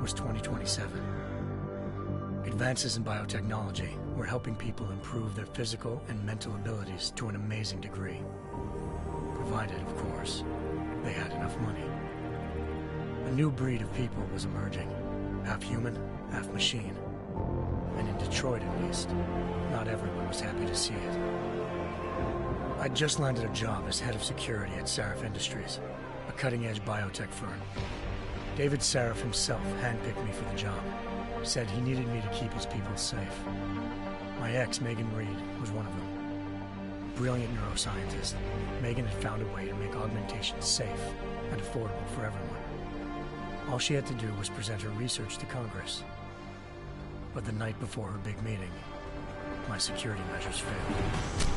was 2027. Advances in biotechnology were helping people improve their physical and mental abilities to an amazing degree. Provided, of course, they had enough money. A new breed of people was emerging, half human, half machine. And in Detroit, at least, not everyone was happy to see it. I'd just landed a job as head of security at Sarif Industries, a cutting-edge biotech firm. David Sarif himself handpicked me for the job, said he needed me to keep his people safe. My ex, Megan Reed, was one of them. Brilliant neuroscientist, Megan had found a way to make augmentation safe and affordable for everyone. All she had to do was present her research to Congress. But the night before her big meeting, my security measures failed.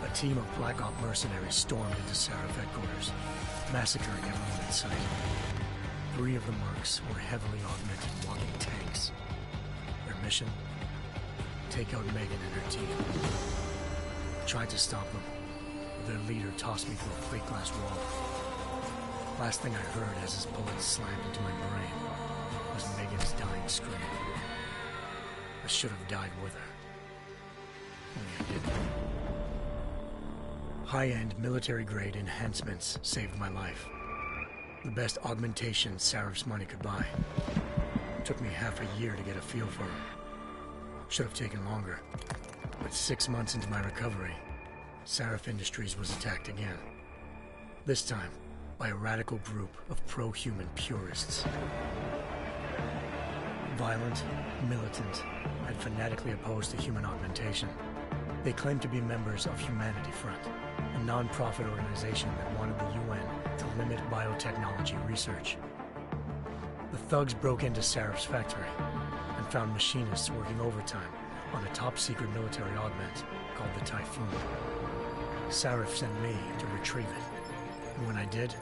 A team of Black Op mercenaries stormed into Sarif headquarters, massacring everyone in sight. 3 of the mercs were heavily augmented walking tanks. Their mission? Take out Megan and her team. I tried to stop them, but their leader tossed me through a plate glass wall. Last thing I heard as his bullets slammed into my brain was Megan's dying scream. I should have died with her. Only I didn't. High-end military-grade enhancements saved my life. The best augmentation Sarif's money could buy. It took me half a year to get a feel for them. Should have taken longer. But 6 months into my recovery, Sarif Industries was attacked again. This time, by a radical group of pro-human purists. Violent, militant, and fanatically opposed to human augmentation. They claimed to be members of Humanity Front, a non-profit organization that wanted the UN to limit biotechnology research. The thugs broke into Sarif's factory and found machinists working overtime on a top-secret military augment called the Typhoon. Sarif sent me to retrieve it, and when I did,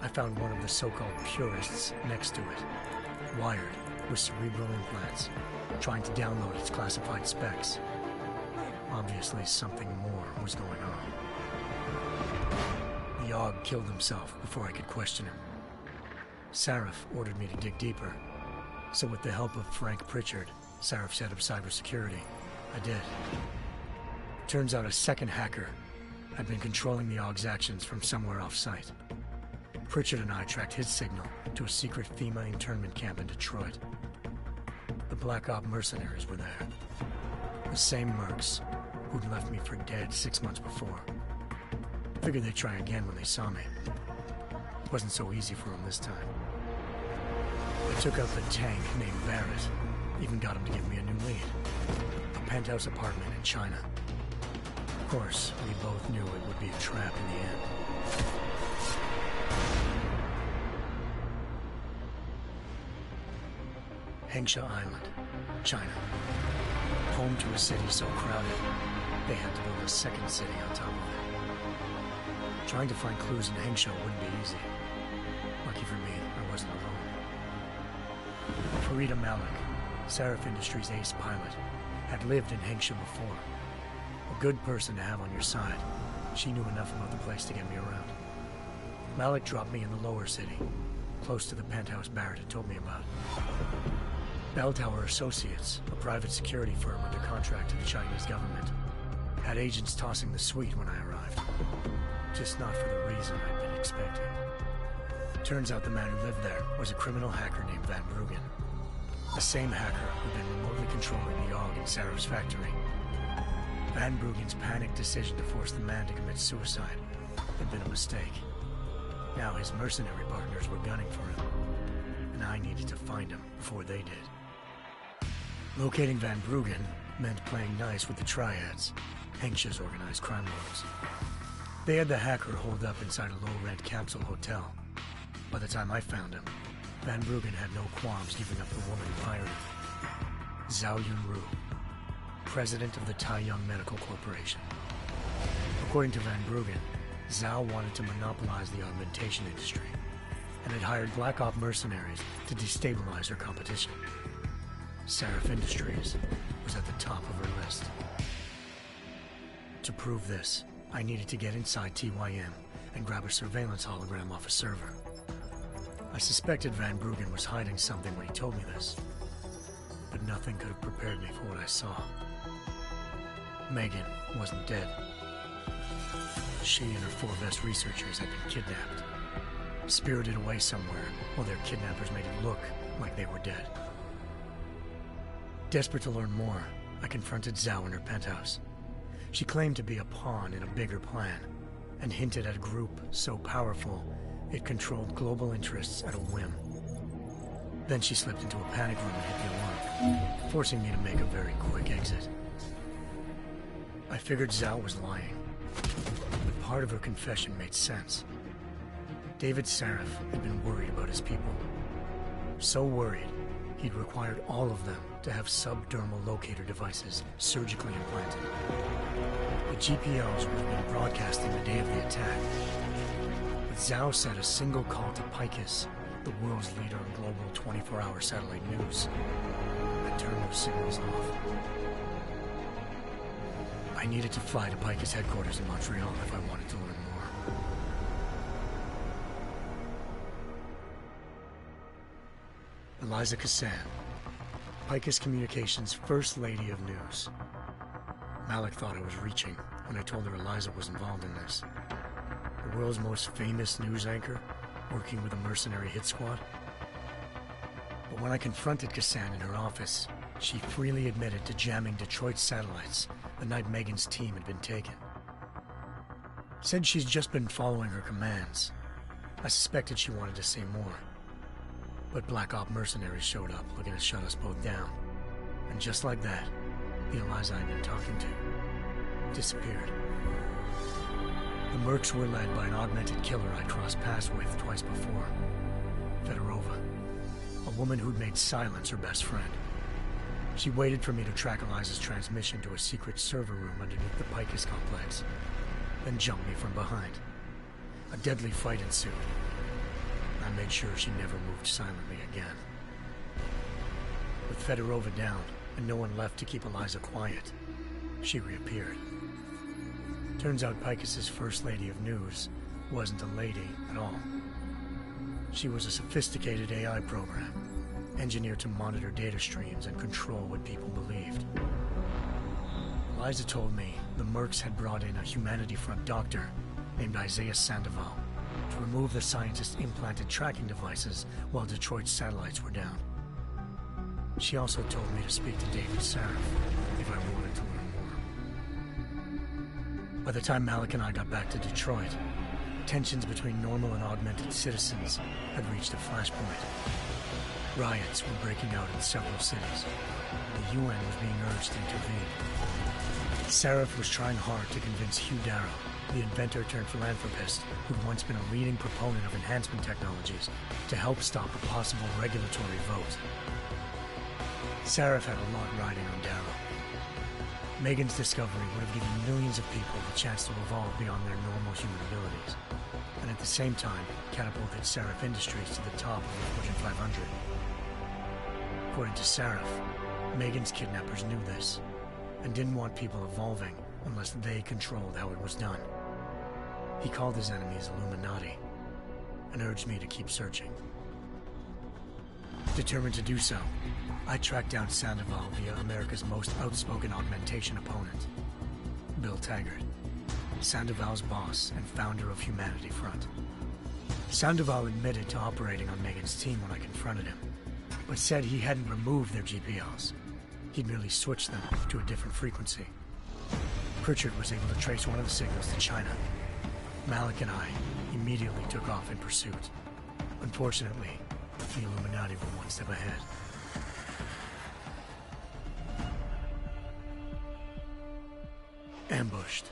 I found one of the so-called purists next to it, wired with cerebral implants, trying to download its classified specs. Obviously, something more was going on. The AUG killed himself before I could question him. Sarif ordered me to dig deeper, so with the help of Frank Pritchard, Sarif's head of cybersecurity, I did. Turns out a second hacker had been controlling the AUG's actions from somewhere off-site. Pritchard and I tracked his signal to a secret FEMA internment camp in Detroit. The Black Op mercenaries were there. The same mercs who'd left me for dead 6 months before. Figured they'd try again when they saw me. It wasn't so easy for them this time. I took out the tank named Barrett, even got him to give me a new lead. A penthouse apartment in China. Of course, we both knew it would be a trap in the end. Hengsha Island, China. Home to a city so crowded, they had to build a second city on top of it. Trying to find clues in Hengsha wouldn't be easy. Lucky for me, I wasn't alone. Farida Malik, Sarif Industries' ace pilot, had lived in Hengsha before. A good person to have on your side. She knew enough about the place to get me around. Malik dropped me in the lower city, close to the penthouse Barrett had told me about. Bell Tower Associates, a private security firm under contract to the Chinese government, had agents tossing the suite when I arrived. Just not for the reason I'd been expecting. Turns out the man who lived there was a criminal hacker named Van Bruggen. The same hacker who'd been remotely controlling the AUG in Sarif's factory. Van Bruggen's panicked decision to force the man to commit suicide had been a mistake. Now his mercenary partners were gunning for him, and I needed to find him before they did. Locating Van Bruggen meant playing nice with the Triads, Hengsha's organized crime lords. They had the hacker holed up inside a low-rent capsule hotel. By the time I found him, Van Bruggen had no qualms giving up the woman who hired him. Zhao Yunru, president of the Taiyang Medical Corporation. According to Van Bruggen, Zhao wanted to monopolize the augmentation industry and had hired Black Op mercenaries to destabilize her competition. Sarif Industries was at the top of her list. To prove this, I needed to get inside TYM and grab a surveillance hologram off a server. I suspected Van Bruggen was hiding something when he told me this, but nothing could have prepared me for what I saw. Megan wasn't dead. She and her 4 best researchers had been kidnapped, spirited away somewhere while their kidnappers made it look like they were dead. Desperate to learn more, I confronted Zhao in her penthouse. She claimed to be a pawn in a bigger plan, and hinted at a group so powerful it controlled global interests at a whim. Then she slipped into a panic room and hit the alarm, forcing me to make a very quick exit. I figured Zhao was lying, but part of her confession made sense. David Sarif had been worried about his people. So worried, he'd required all of them to have subdermal locator devices surgically implanted. The GPOs would have been broadcasting the day of the attack. But Zhao said a single call to Picus, the world's leader in global 24-hour satellite news, had turned those signals off. I needed to fly to Picus headquarters in Montreal if I wanted to learn more. Eliza Cassan, Picus Communications' First Lady of News. Malik thought I was reaching when I told her Eliza was involved in this. The world's most famous news anchor, working with a mercenary hit squad. But when I confronted Cassan in her office, she freely admitted to jamming Detroit's satellites the night Megan's team had been taken. Said she's just been following her commands. I suspected she wanted to say more. But Black Op mercenaries showed up looking to shut us both down. And just like that, the Eliza I'd been talking to disappeared. The Mercs were led by an augmented killer I crossed paths with twice before, Fedorova, a woman who'd made silence her best friend. She waited for me to track Eliza's transmission to a secret server room underneath the Picus complex, then jumped me from behind. A deadly fight ensued. I made sure she never moved silently again. With Fedorova down, and no one left to keep Eliza quiet, she reappeared. Turns out Picus's First Lady of News wasn't a lady at all. She was a sophisticated AI program, engineered to monitor data streams and control what people believed. Eliza told me the Mercs had brought in a Humanity Front doctor named Isaiah Sandoval to remove the scientist's implanted tracking devices while Detroit's satellites were down. She also told me to speak to David Sarif if I wanted to learn more. By the time Malik and I got back to Detroit, tensions between normal and augmented citizens had reached a flashpoint. Riots were breaking out in several cities. The UN was being urged to intervene. Sarif was trying hard to convince Hugh Darrow, the inventor-turned-philanthropist who'd once been a leading proponent of enhancement technologies, to help stop a possible regulatory vote. Sarif had a lot riding on Darrow. Megan's discovery would have given millions of people the chance to evolve beyond their normal human abilities, and at the same time catapulted Sarif Industries to the top of the Fortune 500. According to Sarif, Megan's kidnappers knew this, and didn't want people evolving unless they controlled how it was done. He called his enemies Illuminati, and urged me to keep searching. Determined to do so, I tracked down Sandoval via America's most outspoken augmentation opponent, Bill Taggart, Sandoval's boss and founder of Humanity Front. Sandoval admitted to operating on Megan's team when I confronted him, but said he hadn't removed their GPOs. He'd merely switched them to a different frequency. Pritchard was able to trace one of the signals to China. Malik and I immediately took off in pursuit. Unfortunately, the Illuminati were one step ahead. Ambushed.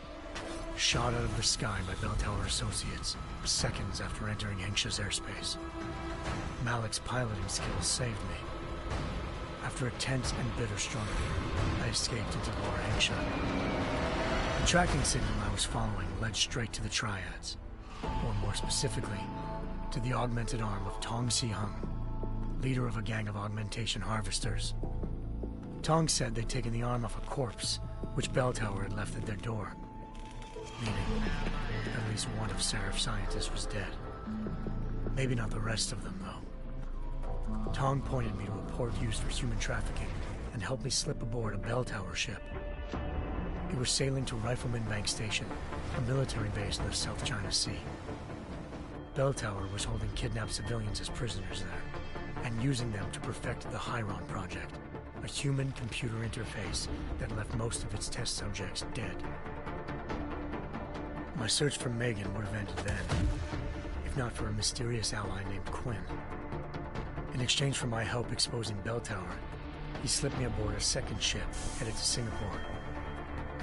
Shot out of the sky by Bell Tower Associates, seconds after entering Hengsha's airspace. Malik's piloting skills saved me. After a tense and bitter struggle, I escaped into Lower Hengsha. The tracking signal I was following led straight to the Triads, or more specifically, to the augmented arm of Tong Si-hung, leader of a gang of augmentation harvesters. Tong said they'd taken the arm off a corpse, which Bell Tower had left at their door, meaning at least one of Sarif's scientists was dead. Maybe not the rest of them, though. Tong pointed me to a port used for human trafficking and helped me slip aboard a bell tower ship. We were sailing to Rifleman Bank Station, a military base in the South China Sea. Bell Tower was holding kidnapped civilians as prisoners there, and using them to perfect the Chiron Project, a human-computer interface that left most of its test subjects dead. My search for Megan would have ended then, if not for a mysterious ally named Quinn. In exchange for my help exposing Bell Tower, he slipped me aboard a second ship headed to Singapore,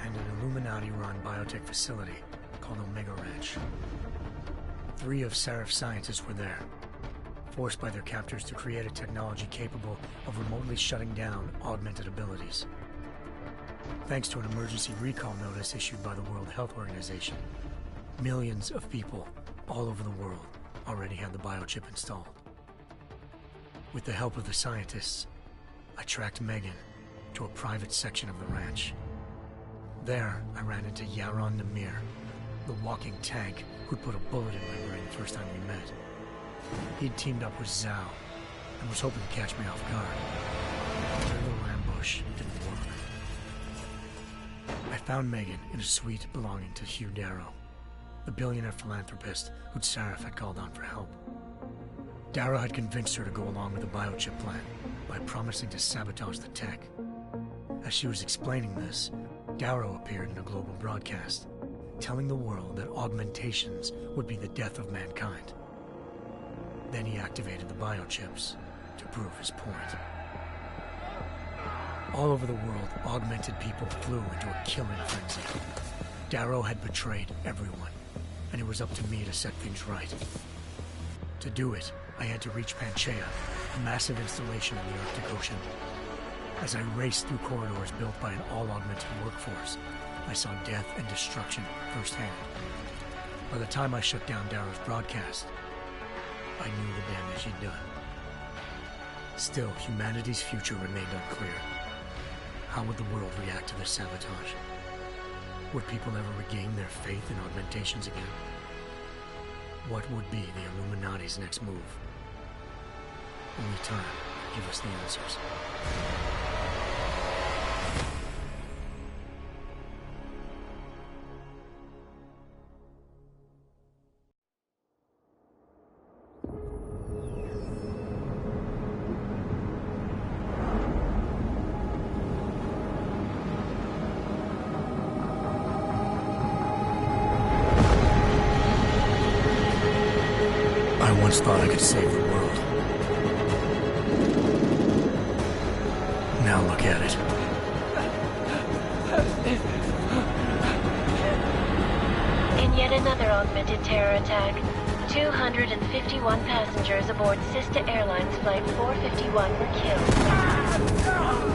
and an Illuminati-run biotech facility called Omega Ranch. 3 of Serif's scientists were there, forced by their captors to create a technology capable of remotely shutting down augmented abilities. Thanks to an emergency recall notice issued by the World Health Organization, millions of people all over the world already had the biochip installed. With the help of the scientists, I tracked Megan to a private section of the ranch. There, I ran into Yaron Namir, the walking tank who'd put a bullet in my brain the first time we met. He'd teamed up with Zhao and was hoping to catch me off guard. Their little ambush didn't work. I found Megan in a suite belonging to Hugh Darrow, the billionaire philanthropist who'd Sarif had called on for help. Darrow had convinced her to go along with the biochip plan by promising to sabotage the tech. As she was explaining this, Darrow appeared in a global broadcast, telling the world that augmentations would be the death of mankind. Then he activated the biochips to prove his point. All over the world, augmented people flew into a killing frenzy. Darrow had betrayed everyone, and it was up to me to set things right. To do it, I had to reach Panchaea, a massive installation in the Arctic Ocean. As I raced through corridors built by an all-augmented workforce, I saw death and destruction firsthand. By the time I shut down Darrow's broadcast, I knew the damage he'd done. Still, humanity's future remained unclear. How would the world react to this sabotage? Would people ever regain their faith in augmentations again? What would be the Illuminati's next move? Only time will give us the answers. I once thought I could save the world. Now look at it. In yet another augmented terror attack, 251 passengers aboard Sister Airlines Flight 451 were killed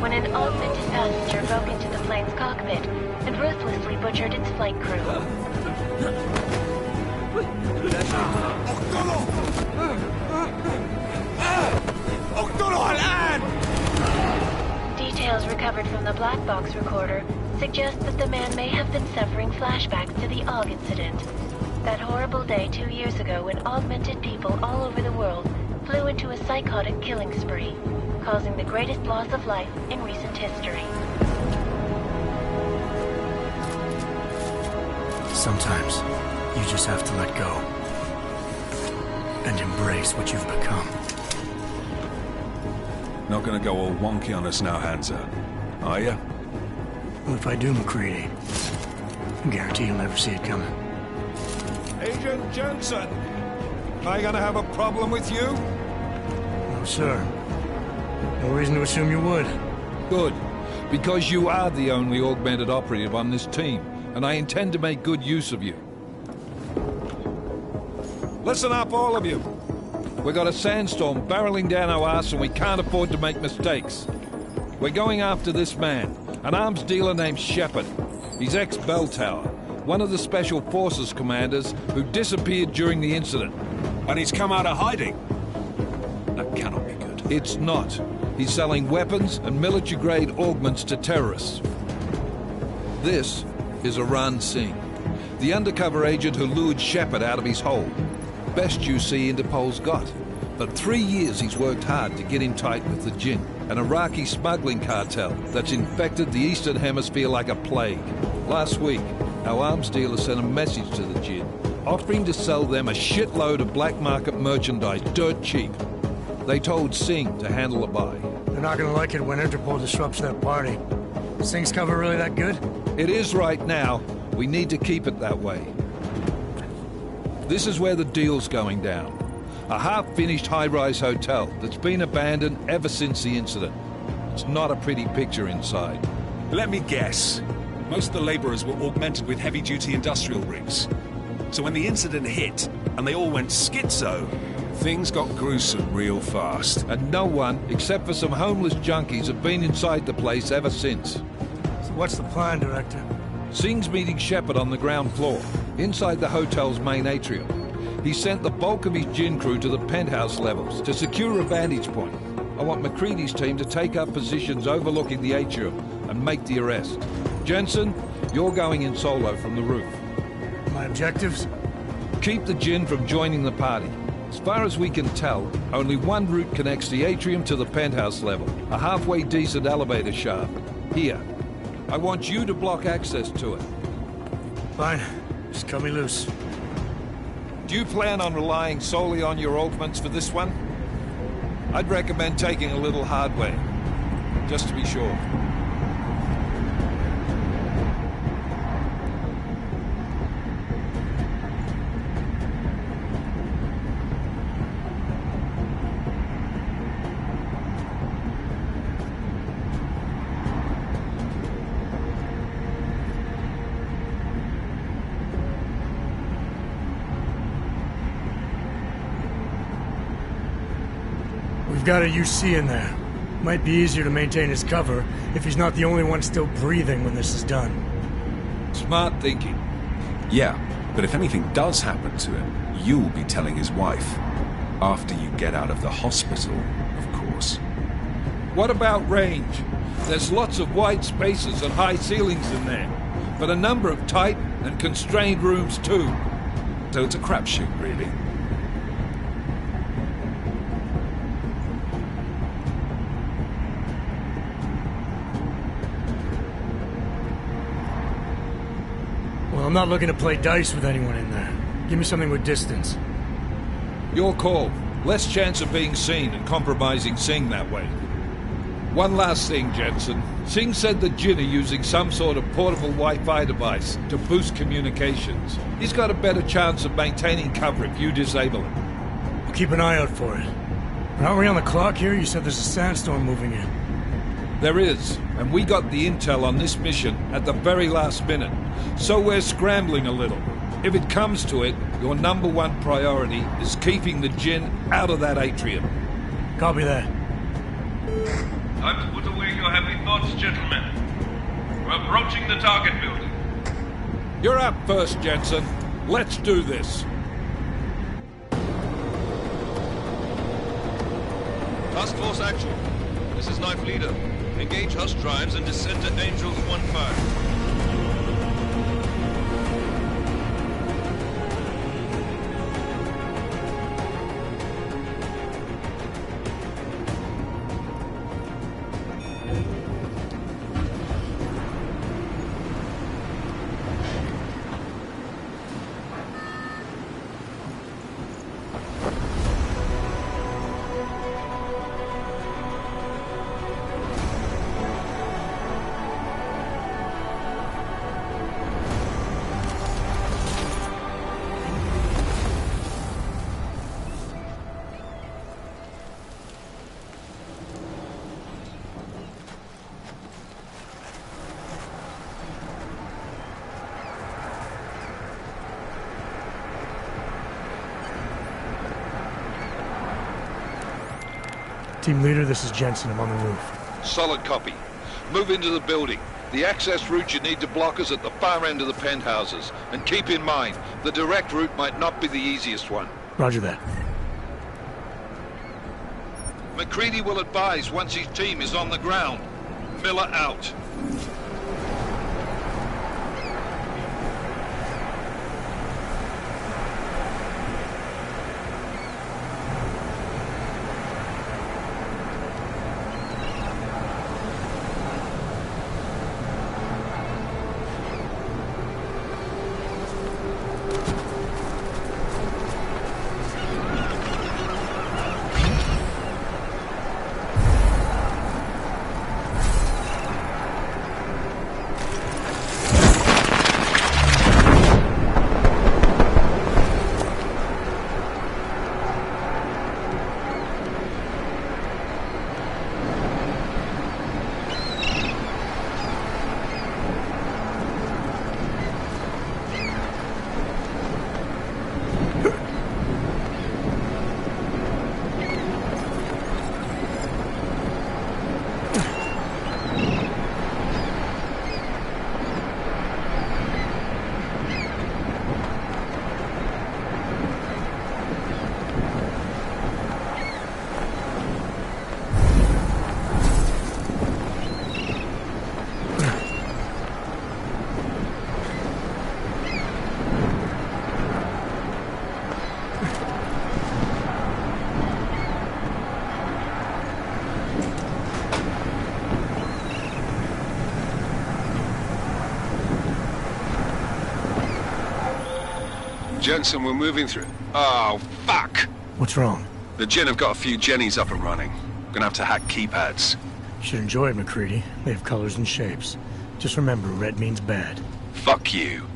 when an augmented passenger broke into the plane's cockpit and ruthlessly butchered its flight crew. Details recovered from the black box recorder suggest that the man may have been suffering flashbacks to the AUG incident. That horrible day 2 years ago when augmented people all over the world flew into a psychotic killing spree, causing the greatest loss of life in recent history. Sometimes, you just have to let go and embrace what you've become. Not gonna go all wonky on us now, Hansa, are ya? Well, if I do, McCready, I guarantee you'll never see it coming. Agent Jensen, am I gonna have a problem with you? No, sir. No reason to assume you would. Good, because you are the only augmented operative on this team, and I intend to make good use of you. Listen up, all of you. We got a sandstorm barreling down our arse and we can't afford to make mistakes. We're going after this man, an arms dealer named Shepard. He's ex-Bell Tower, one of the Special Forces commanders who disappeared during the incident. And he's come out of hiding? That cannot be good. It's not. He's selling weapons and military-grade augments to terrorists. This is Iran Singh, the undercover agent who lured Shepard out of his hole. Best you see Interpol's got. For 3 years he's worked hard to get in tight with the Jinn, an Iraqi smuggling cartel that's infected the Eastern Hemisphere like a plague. Last week, our arms dealer sent a message to the Jinn, offering to sell them a shitload of black market merchandise dirt cheap. They told Singh to handle the buy. They're not gonna like it when Interpol disrupts their party. Singh's cover really that good? It is right now. We need to keep it that way. This is where the deal's going down. A half-finished high-rise hotel that's been abandoned ever since the incident. It's not a pretty picture inside. Let me guess. Most of the laborers were augmented with heavy-duty industrial rigs. So when the incident hit, and they all went schizo, things got gruesome real fast. And no one, except for some homeless junkies, have been inside the place ever since. So what's the plan, Director? Singh's meeting Shepard on the ground floor, inside the hotel's main atrium. He sent the bulk of his Jinn crew to the penthouse levels to secure a vantage point. I want McCready's team to take up positions overlooking the atrium and make the arrest. Jensen, you're going in solo from the roof. My objectives? Keep the Jinn from joining the party. As far as we can tell, only one route connects the atrium to the penthouse level, a halfway decent elevator shaft. Here. I want you to block access to it. Fine. Just cut me loose. Do you plan on relying solely on your augments for this one? I'd recommend taking a little hardware, just to be sure. We've got a UC in there. Might be easier to maintain his cover if he's not the only one still breathing when this is done. Smart thinking. Yeah, but if anything does happen to him, you'll be telling his wife. After you get out of the hospital, of course. What about range? There's lots of wide spaces and high ceilings in there, but a number of tight and constrained rooms too. So it's a crapshoot, really. Well, I'm not looking to play dice with anyone in there. Give me something with distance. Your call. Less chance of being seen and compromising Singh that way. One last thing, Jensen. Singh said the Jinn are using some sort of portable Wi-Fi device to boost communications. He's got a better chance of maintaining cover if you disable it. I'll keep an eye out for it. Aren't we on the clock here? You said there's a sandstorm moving in. There is, and we got the intel on this mission at the very last minute, so we're scrambling a little. If it comes to it, your number one priority is keeping the Jinn out of that atrium. Copy that. Time to put away your heavy thoughts, gentlemen. We're approaching the target building. You're up first, Jensen. Let's do this. Task Force action. This is Knife Leader. Engage Hush drives and descend to Angels 1-5. Team leader, this is Jensen. I'm on the roof. Solid copy. Move into the building. The access route you need to block is at the far end of the penthouses. And keep in mind, the direct route might not be the easiest one. Roger that. McCready will advise once his team is on the ground. Miller out. Jensen, we're moving through... Oh, fuck! What's wrong? The Jinn have got a few Jennies up and running. Gonna have to hack keypads. Should enjoy it, McCready. They have colors and shapes. Just remember, red means bad. Fuck you.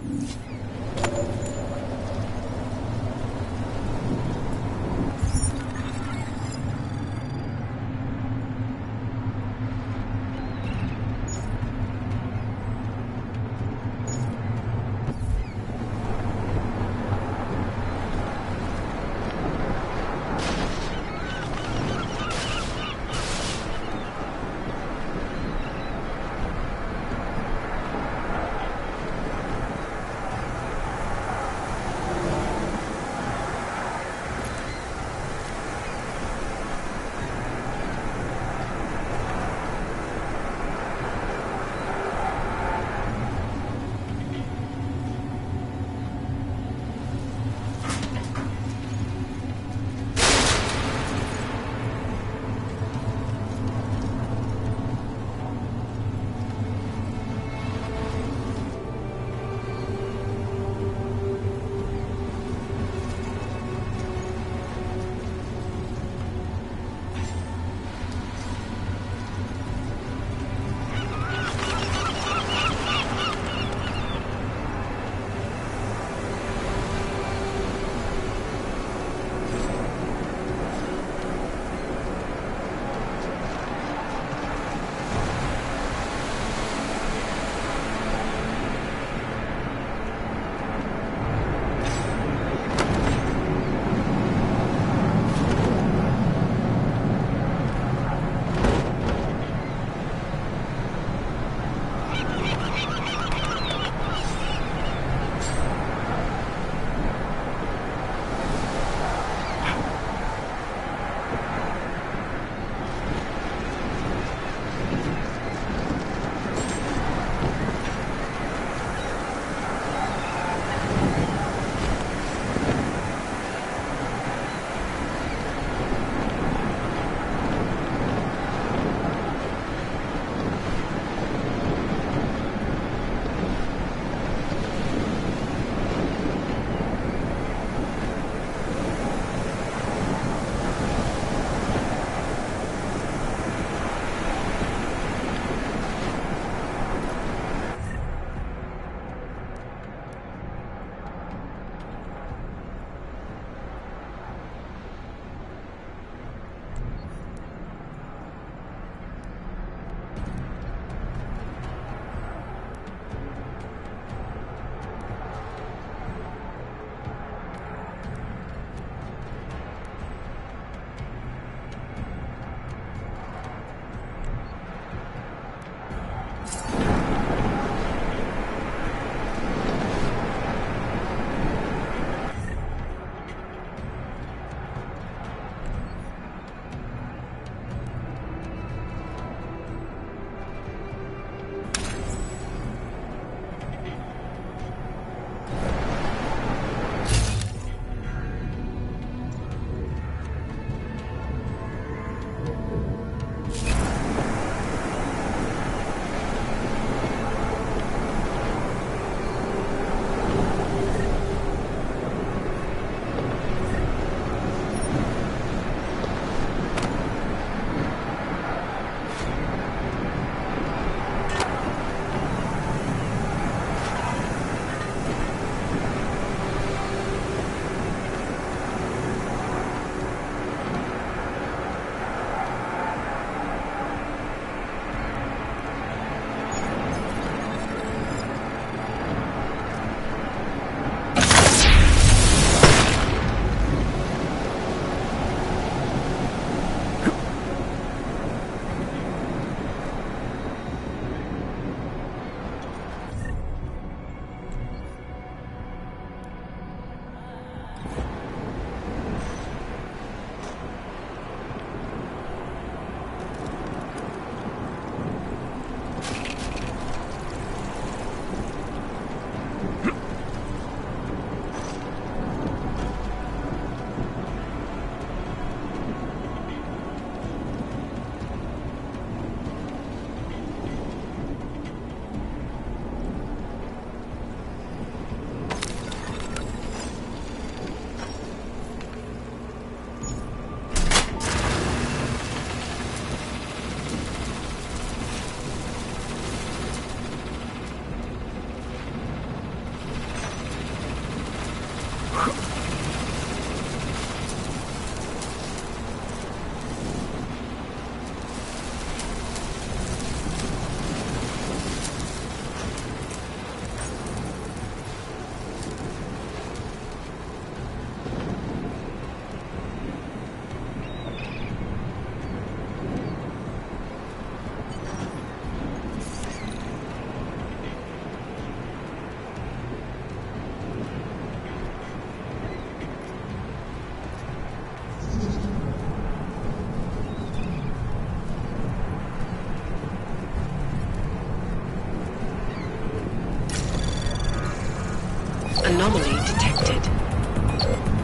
Anomaly detected.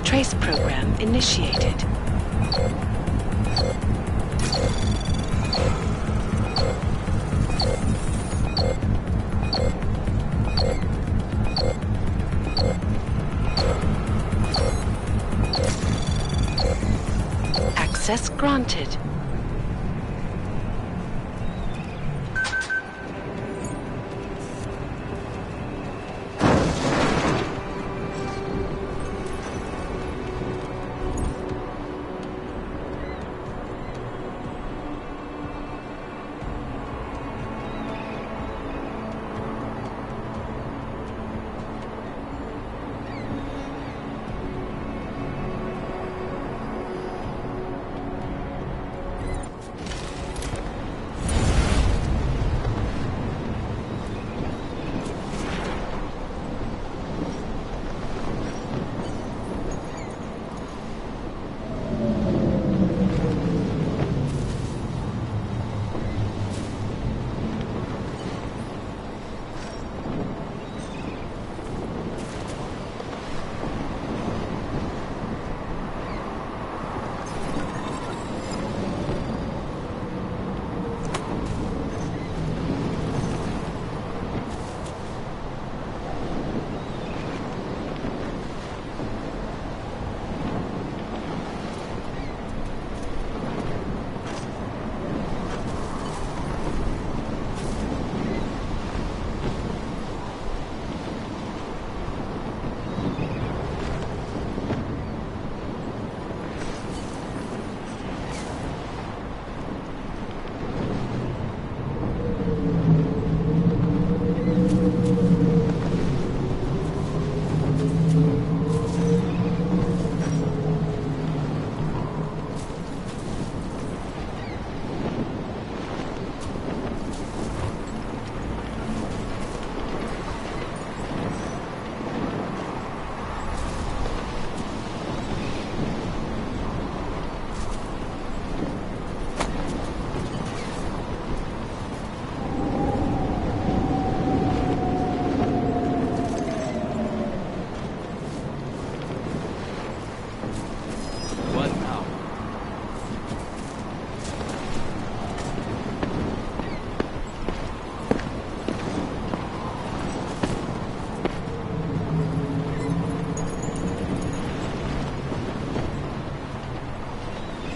Trace program initiated. Access granted.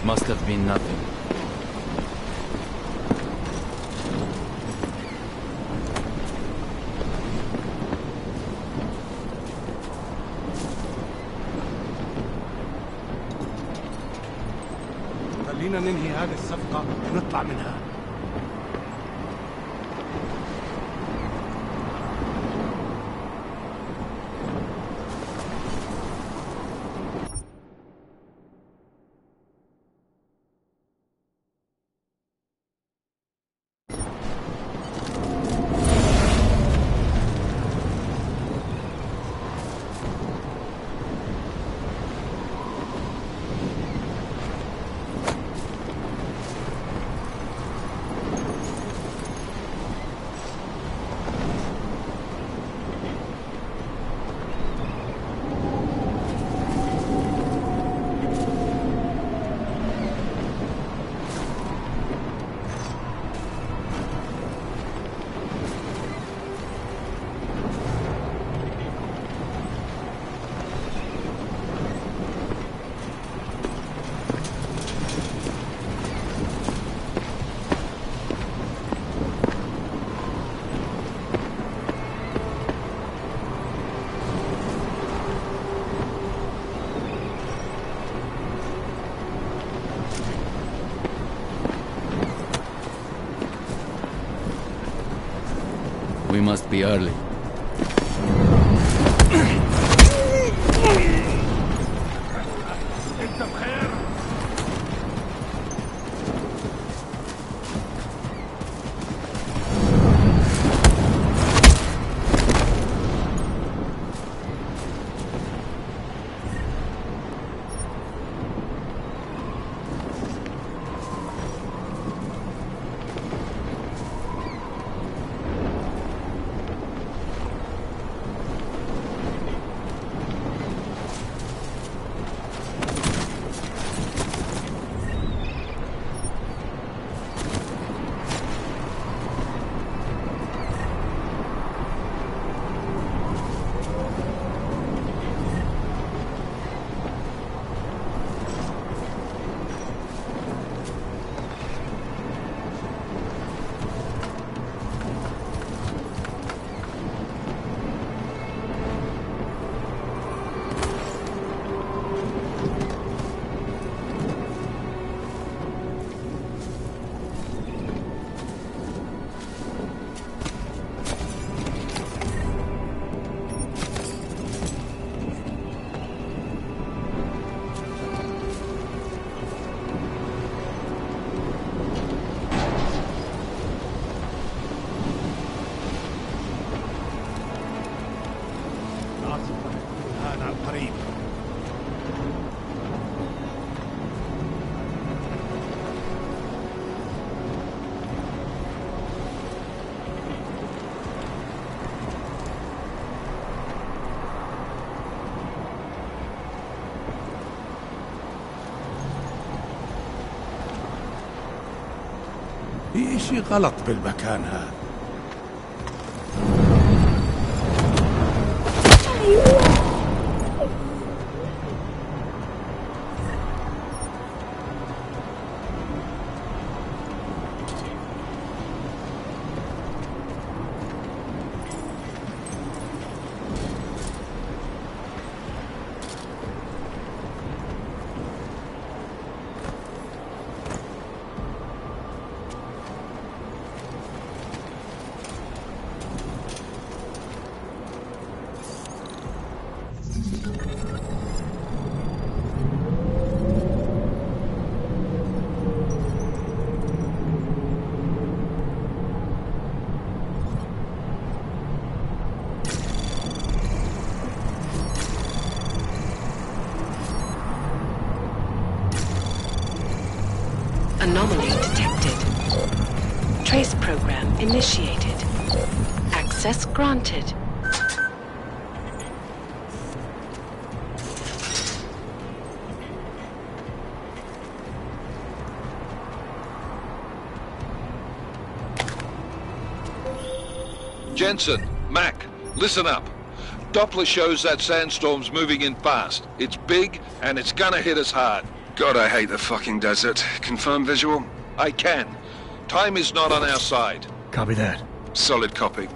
Must have been nothing. خلينا ننهي هذه الصفقة ونطلع منها. We must be early. قريب. في إشي غلط بالمكان هذا. Anomaly detected. Trace program initiated. Access granted. Jensen, Mac, listen up. Doppler shows that sandstorm's moving in fast. It's big, and it's gonna hit us hard. God, I hate the fucking desert. Confirm visual? I can. Time is not on our side. Copy that. Solid copy.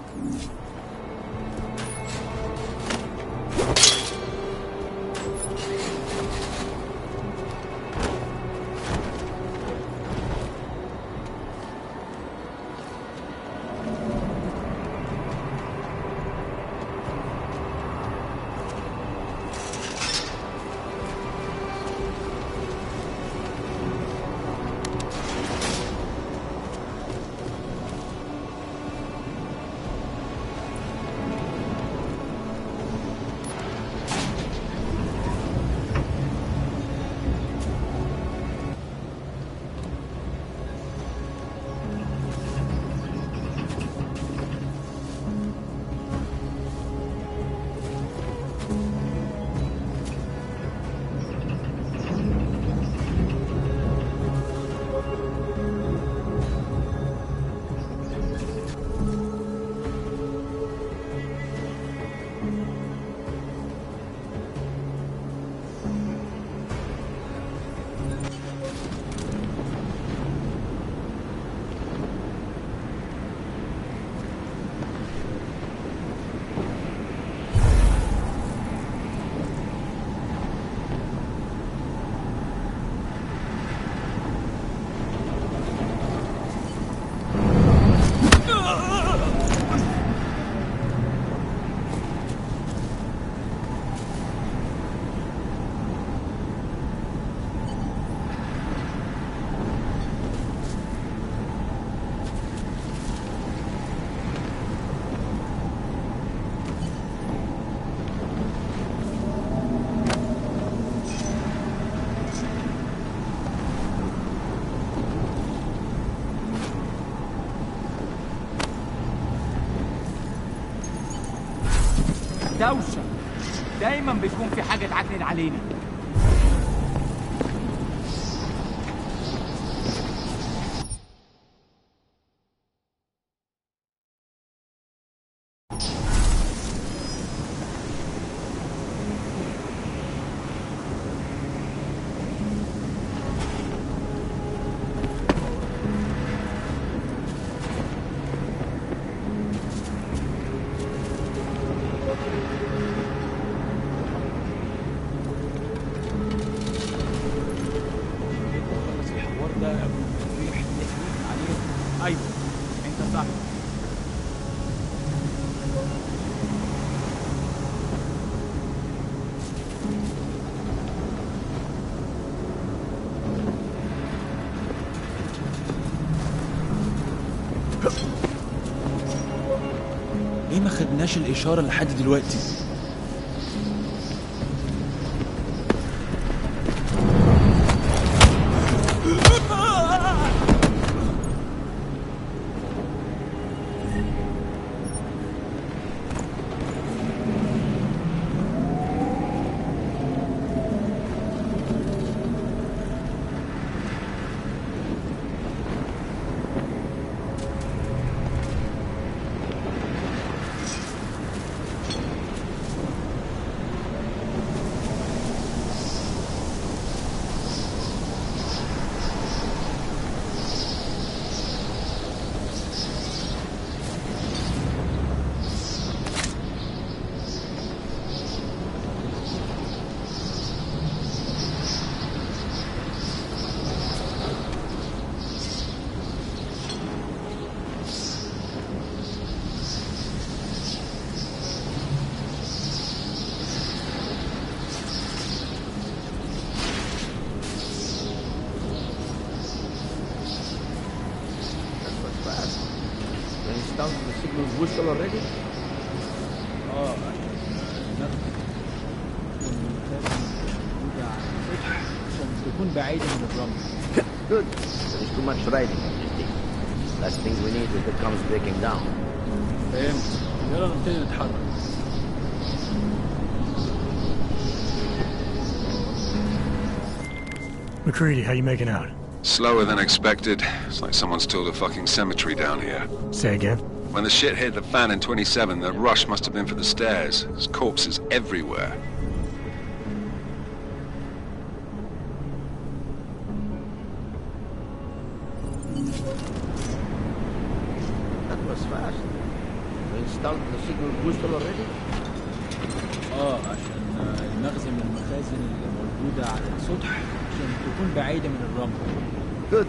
دوشة دايما بيكون في حاجة تعكنن علينا. ايوه انت صح. ليه ما خدناش الإشارة لحد دلوقتي؟ Bristol already? تكون بعيدة من الرمل. Good. There is too much riding on this thing. Last thing we need is it comes breaking down. فهمت. يلا نبتدي نتحرك. McCready, how you making out? Slower than expected. It's like someone's tilled a fucking cemetery down here. Say again? When the shit hit the fan in 27, the rush must have been for the stairs. There's corpses everywhere. That was fast. We installed the signal booster already? عشان المخزن من المخازن اللي موجودة على السطح عشان تكون بعيدة من الرمل. Good.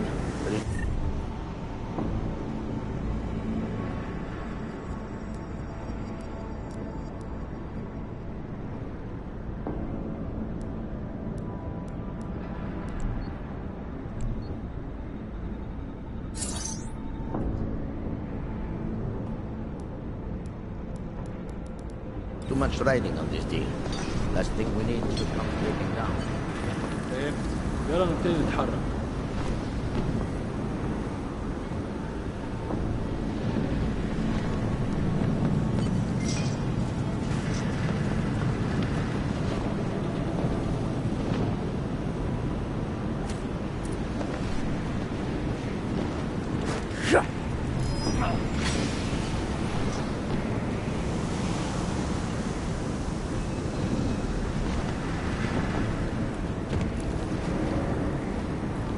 Too much riding on this deal. Last thing we need is to come breaking down. فهمت. يلا نبتدي نتحرك.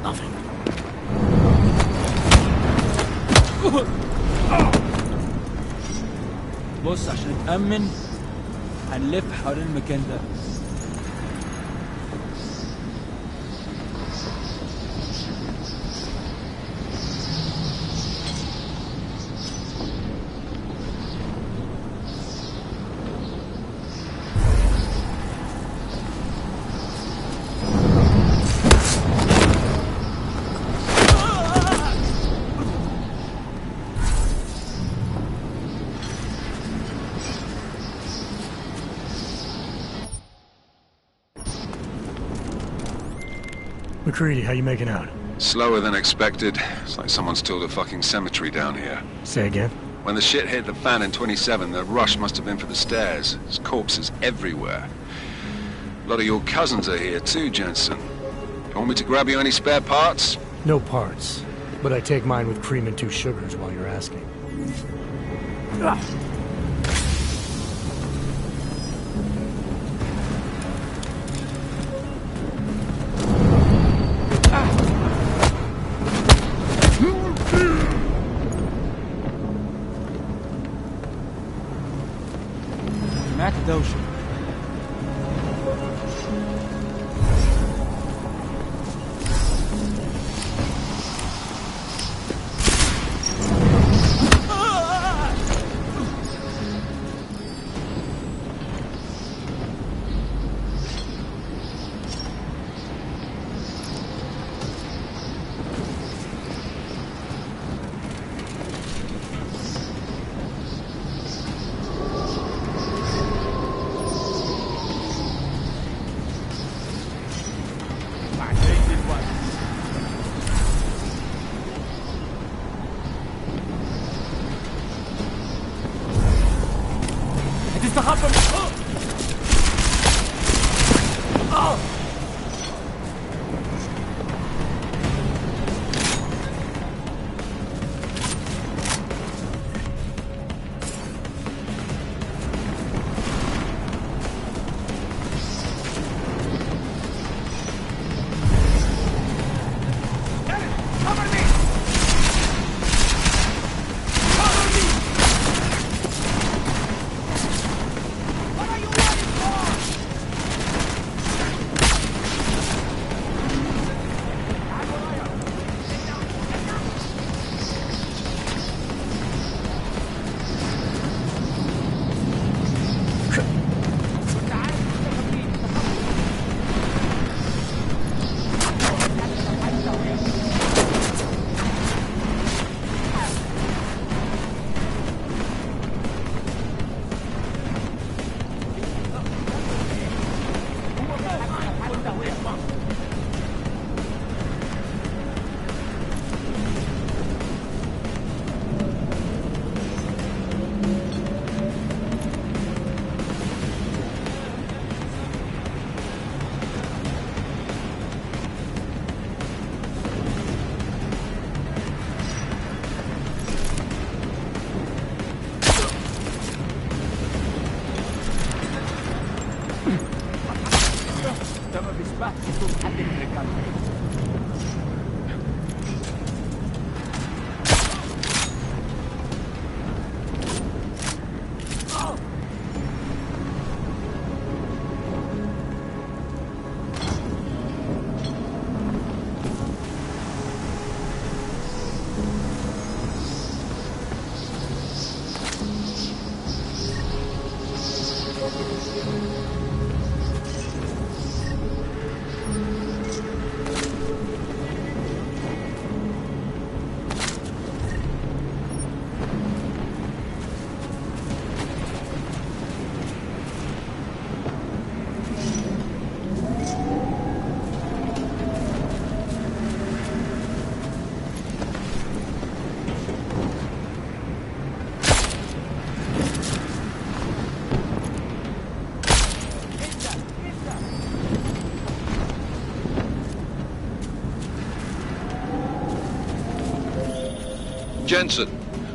Nothing. بص عشان نتأمن هنلف حوالين المكان ده. McCready, how you making out? Slower than expected. It's like someone's tilled a fucking cemetery down here. Say again? When the shit hit the fan in 27, the rush must have been for the stairs. There's corpses everywhere. A lot of your cousins are here too, Jensen. You want me to grab you any spare parts? No parts. But I take mine with cream and 2 sugars while you're asking. سمعت دوشة. ده ما بيسمعش صوت حد من رجالته. Jensen,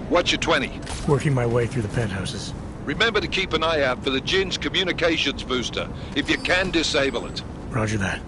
what's your 20? Working my way through the penthouses. Remember to keep an eye out for the Jinn's communications booster. If you can, disable it. Roger that.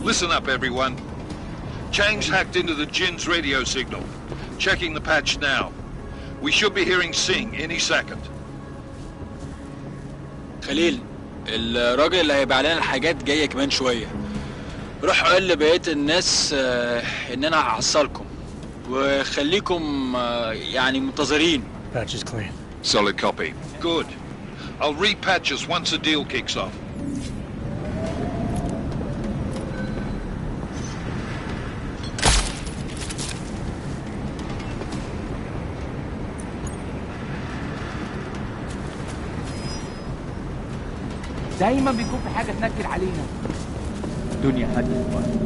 Listen up, everyone. Chang's hacked into the Jinn's radio signal. Checking the patch now. We should be hearing Singh any second. خليل، الراجل اللي هيبقى لنا الحاجات جاية كمان شوية. روح قول لبقية الناس ان انا هحصلكم وخليكم يعني منتظرين. Patch is clean. Solid copy. Good. I'll repatch us once the deal kicks off. دايما بيكون في حاجة تنكر علينا. الدنيا هدت دلوقتي.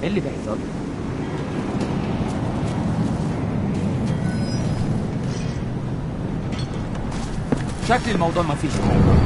ايه اللي بيحصل؟ شكل الموضوع ما فيش حاجة.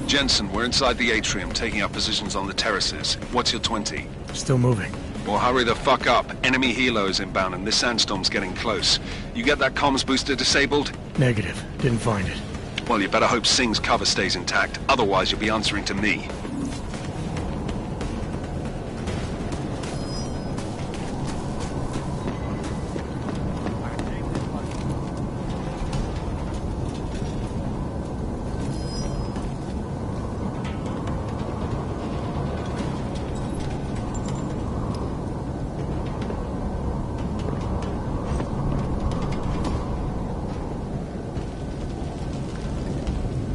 Jensen, we're inside the atrium, taking up positions on the terraces. What's your 20? Still moving. Well, hurry the fuck up. Enemy helos inbound and this sandstorm's getting close. You get that comms booster disabled? Negative. Didn't find it. Well, you better hope Singh's cover stays intact. Otherwise, you'll be answering to me.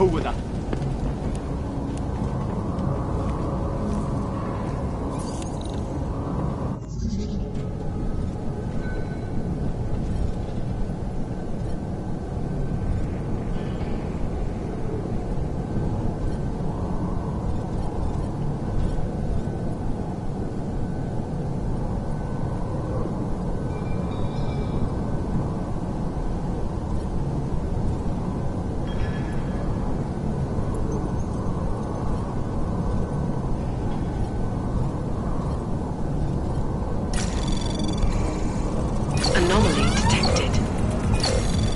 هو ده. Anomaly detected.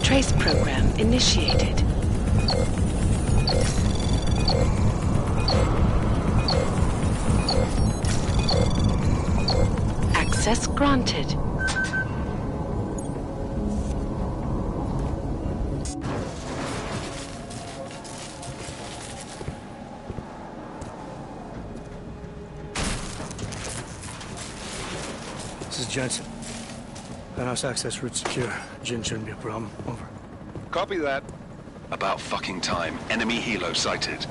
Trace program initiated. Access granted. This is Jensen. Penthouse access route secure. Jin shouldn't be a problem. Over. Copy that. About fucking time. Enemy helo sighted.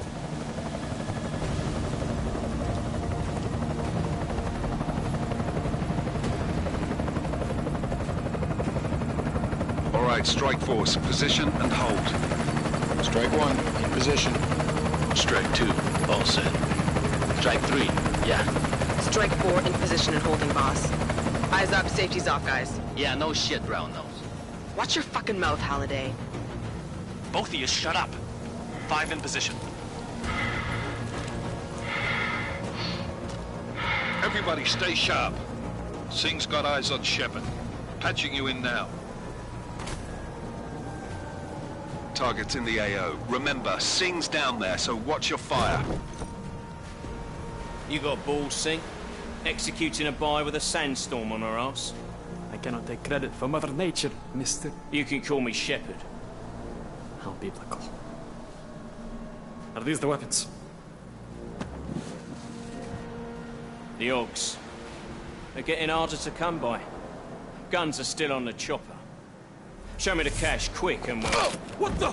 All right, Strike Force, position and hold. Strike 1, in position. Strike 2, all set. Strike 3, yeah. Strike 4 in position and holding, boss. Eyes up, safety's off, guys. Yeah, no shit, brown nose. Watch your fucking mouth, Halliday. Both of you shut up. 5 in position. Everybody stay sharp. Singh's got eyes on Shepard. Patching you in now. Target's in the AO. Remember, Singh's down there, so watch your fire. You got balls, Singh? Executing a buy with a sandstorm on her ass? I cannot take credit for Mother Nature, mister. You can call me Shepard. How biblical. Are these the weapons? The Ogs. They're getting harder to come by. Guns are still on the chopper. Show me the cash, quick, and we'll... Oh, what the?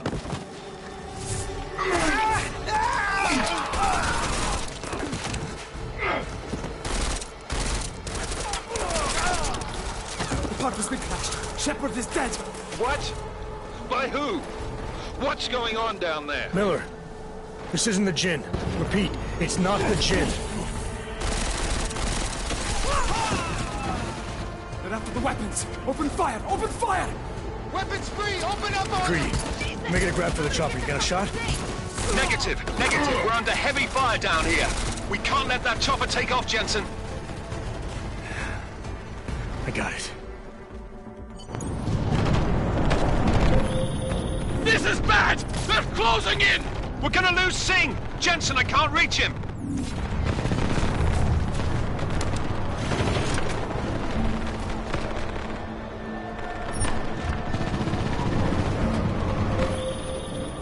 The park has been clashed. Shepard is dead. What? By who? What's going on down there? Miller, this isn't the Jinn. Repeat, it's not the Jinn. They're after the weapons. Open fire! Open fire! Weapons free! Open up on... Greedy. Making a grab for the chopper. You got a shot? Negative. We're under heavy fire down here. We can't let that chopper take off, Jensen. I got it. This is bad! They're closing in! We're gonna lose Singh! Jensen, I can't reach him!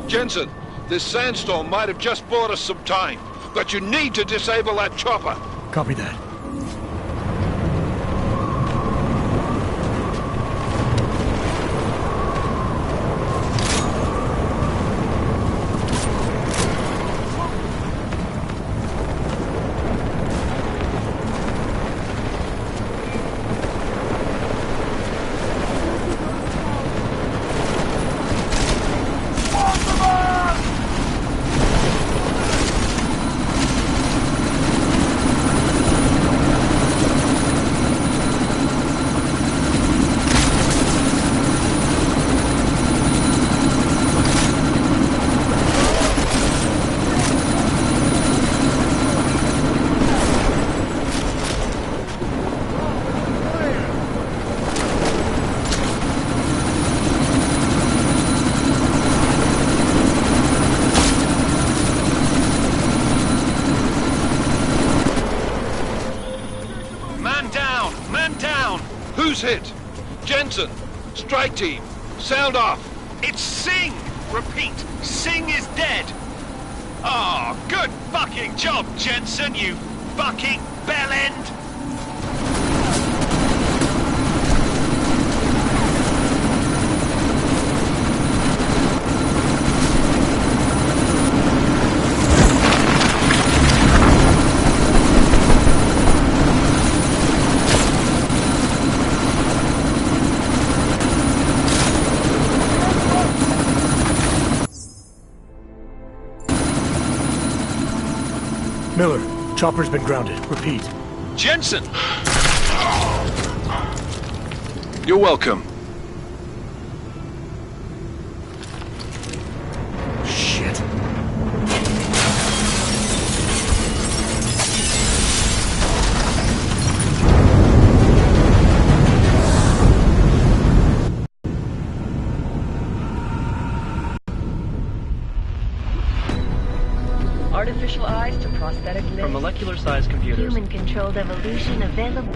Jensen, this sandstorm might have just bought us some time, but you need to disable that chopper. Copy that. Who's hit? Jensen, strike team, sound off. It's Singh! Repeat, Singh is dead! Oh, good fucking job, Jensen, you fucking bellend! Miller, chopper's been grounded. Repeat. Jensen! You're welcome. Shit. Artificial eyes to prosthetic limbs. From molecular-sized computers. Human-controlled evolution available.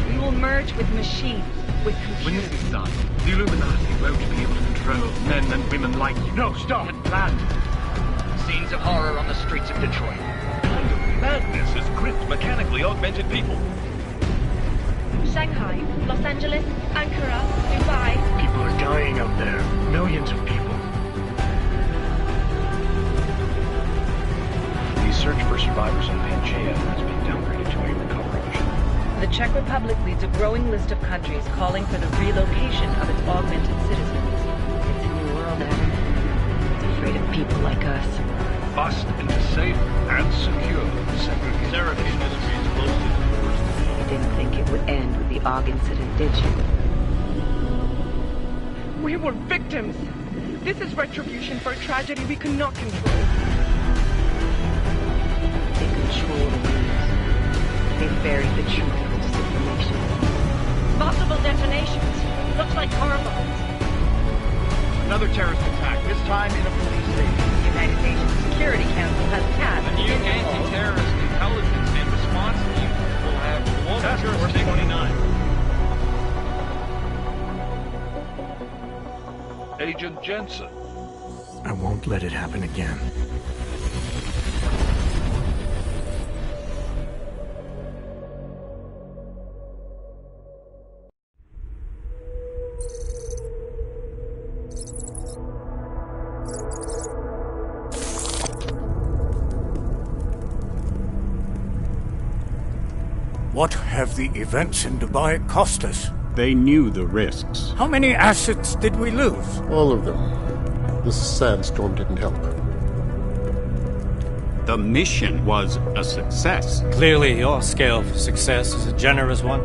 We will merge with machines, with computers. When this is done, the Illuminati won't be able to control men and women like you. No, stop! Had planned. Scenes of horror on the streets of Detroit. What kind of madness has gripped mechanically augmented people? Shanghai, Los Angeles, Ankara, Dubai. People are dying out there. Millions of people. The search for survivors on Pangaea has been downgraded to a recovery mission. The Czech Republic leads a growing list of countries calling for the relocation of its augmented citizens. It's a new world, Adam. It's afraid of people like us. Bust into safe and secure segregated industries close to the worst. You didn't think it would end with the AUG incident, did you? We were victims. This is retribution for a tragedy we could not control. They control the news. They buried the truth with disinformation. Multiple detonations. Looks like car bombs. Another terrorist attack, this time in a police station. The United Nations Security Council has tasked The new anti-terrorist intelligence and response team will have global jurisdiction. 29. Agent Jensen. I won't let it happen again. What have the events in Dubai cost us? They knew the risks. How many assets did we lose? All of them. This sandstorm didn't help. The mission was a success. Clearly, your scale for success is a generous one.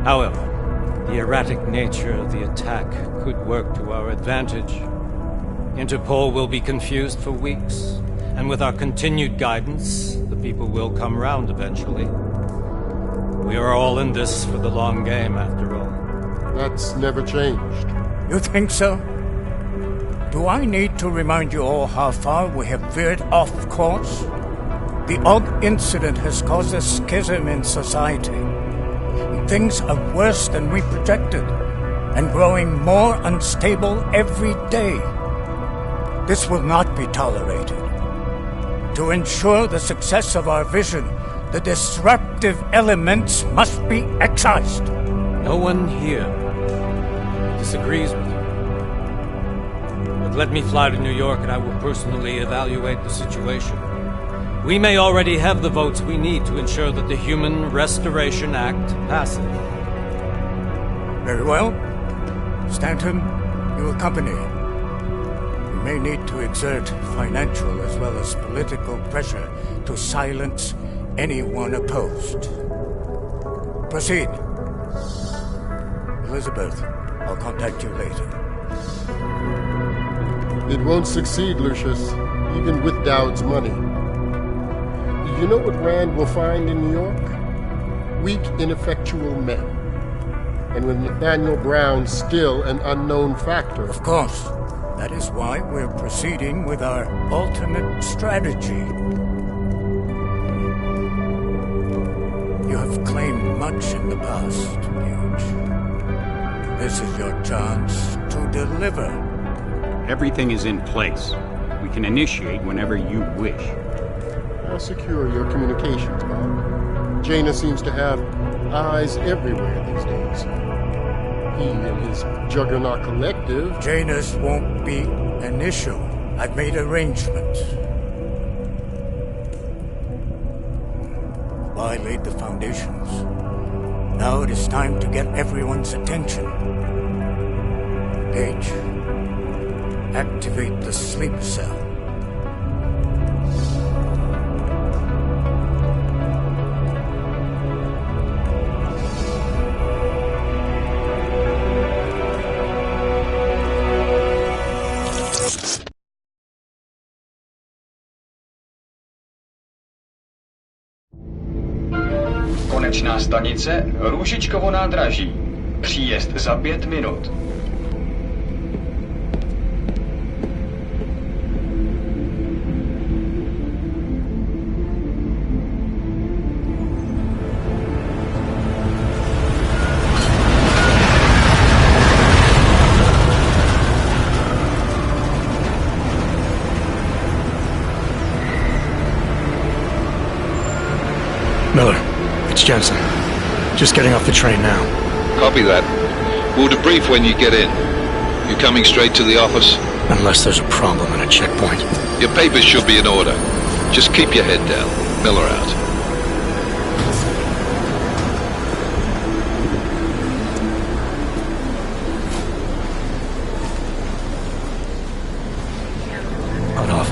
However, the erratic nature of the attack could work to our advantage. Interpol will be confused for weeks, and with our continued guidance, the people will come round eventually. We are all in this for the long game, after all. That's never changed. You think so? Do I need to remind you all how far we have veered off course? The AUG incident has caused a schism in society. Things are worse than we projected, and growing more unstable every day. This will not be tolerated. To ensure the success of our vision, the disruptive elements must be excised. No one here disagrees with you. But let me fly to New York and I will personally evaluate the situation. We may already have the votes we need to ensure that the Human Restoration Act passes. Very well. Stanton, you accompany. We may need to exert financial as well as political pressure to silence anyone opposed. Proceed. Elizabeth, I'll contact you later. It won't succeed, Lucius, even with Dowd's money. You know what Rand will find in New York? Weak, ineffectual men. And with Nathaniel Brown still an unknown factor. Of course. That is why we're proceeding with our alternate strategy. You have claimed much in the past, Huge. This is your chance to deliver. Everything is in place. We can initiate whenever you wish. I'll secure your communications, Bob. Jaina seems to have eyes everywhere these days. He and his Juggernaut Collective... Janus won't be an issue. I've made arrangements. I laid the foundations. Now it is time to get everyone's attention. Page, activate the sleep cell. Konečná stanice Růžičkovo nádraží. Příjezd za 5 minut. Miller, it's Jensen. Just getting off the train now. Copy that. We'll debrief when you get in. You coming straight to the office? Unless there's a problem at a checkpoint. Your papers should be in order. Just keep your head down. Miller out. Cut off.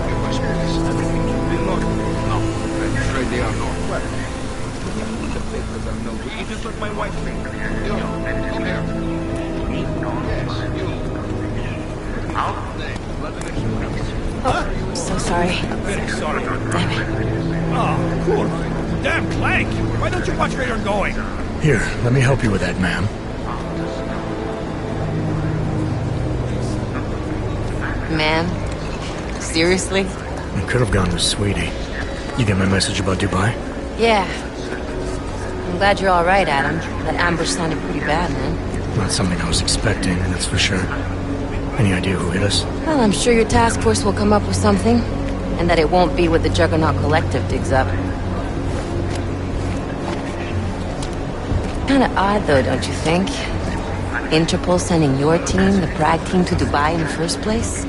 You just let my wife think. Oh, so sorry. Very sorry. Damn it. Oh, cool. Damn Clank! Why don't you watch where you're going? Here, let me help you with that, ma'am. Ma'am? Seriously? I could have gone with Sweetie. You get my message about Dubai? Yeah. I'm glad you're all right, Adam. That ambush sounded pretty bad, man. Not something I was expecting, that's for sure. Any idea who hit us? Well, I'm sure your task force will come up with something. And that it won't be what the Juggernaut Collective digs up. Kinda odd, though, don't you think? Interpol sending your team, the Prague team, to Dubai in the first place?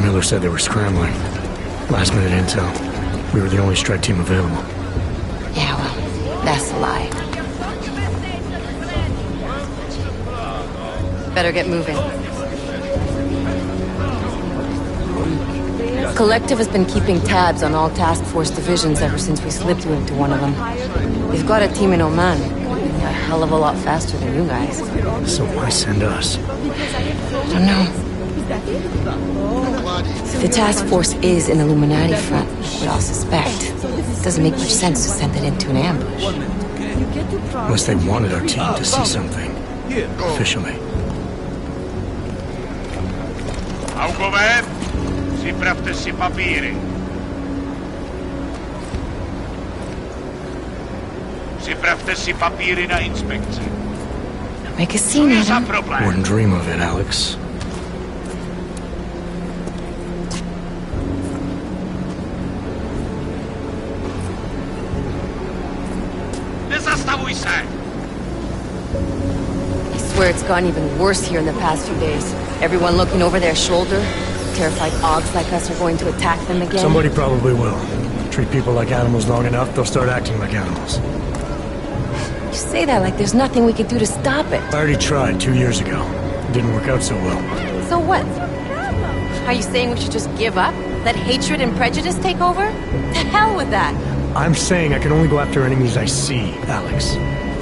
Miller said they were scrambling. Last minute intel. We were the only strike team available. Yeah, well, that's a lie. Better get moving. Collective has been keeping tabs on all task force divisions ever since we slipped you into one of them. They've got a team in Oman. A hell of a lot faster than you guys. So why send us? I don't know. If the task force is an Illuminati front, we all suspect. It doesn't make much sense to send it into an ambush. Unless they wanted our team to see something. Officially. Augover, připravte si papíry. Připravte si papíry na inspekci. Make a scene, Adam. Wouldn't dream of it, Alex. Nezastavuj se! I swear it's gotten even worse here in the past few days. Everyone looking over their shoulder. Terrified Augs like us are going to attack them again. Somebody probably will. Treat people like animals long enough, they'll start acting like animals. You say that like there's nothing we could do to stop it. I already tried 2 years ago. It didn't work out so well. So what? Are you saying we should just give up? Let hatred and prejudice take over? To hell with that! I'm saying I can only go after enemies I see, Alex.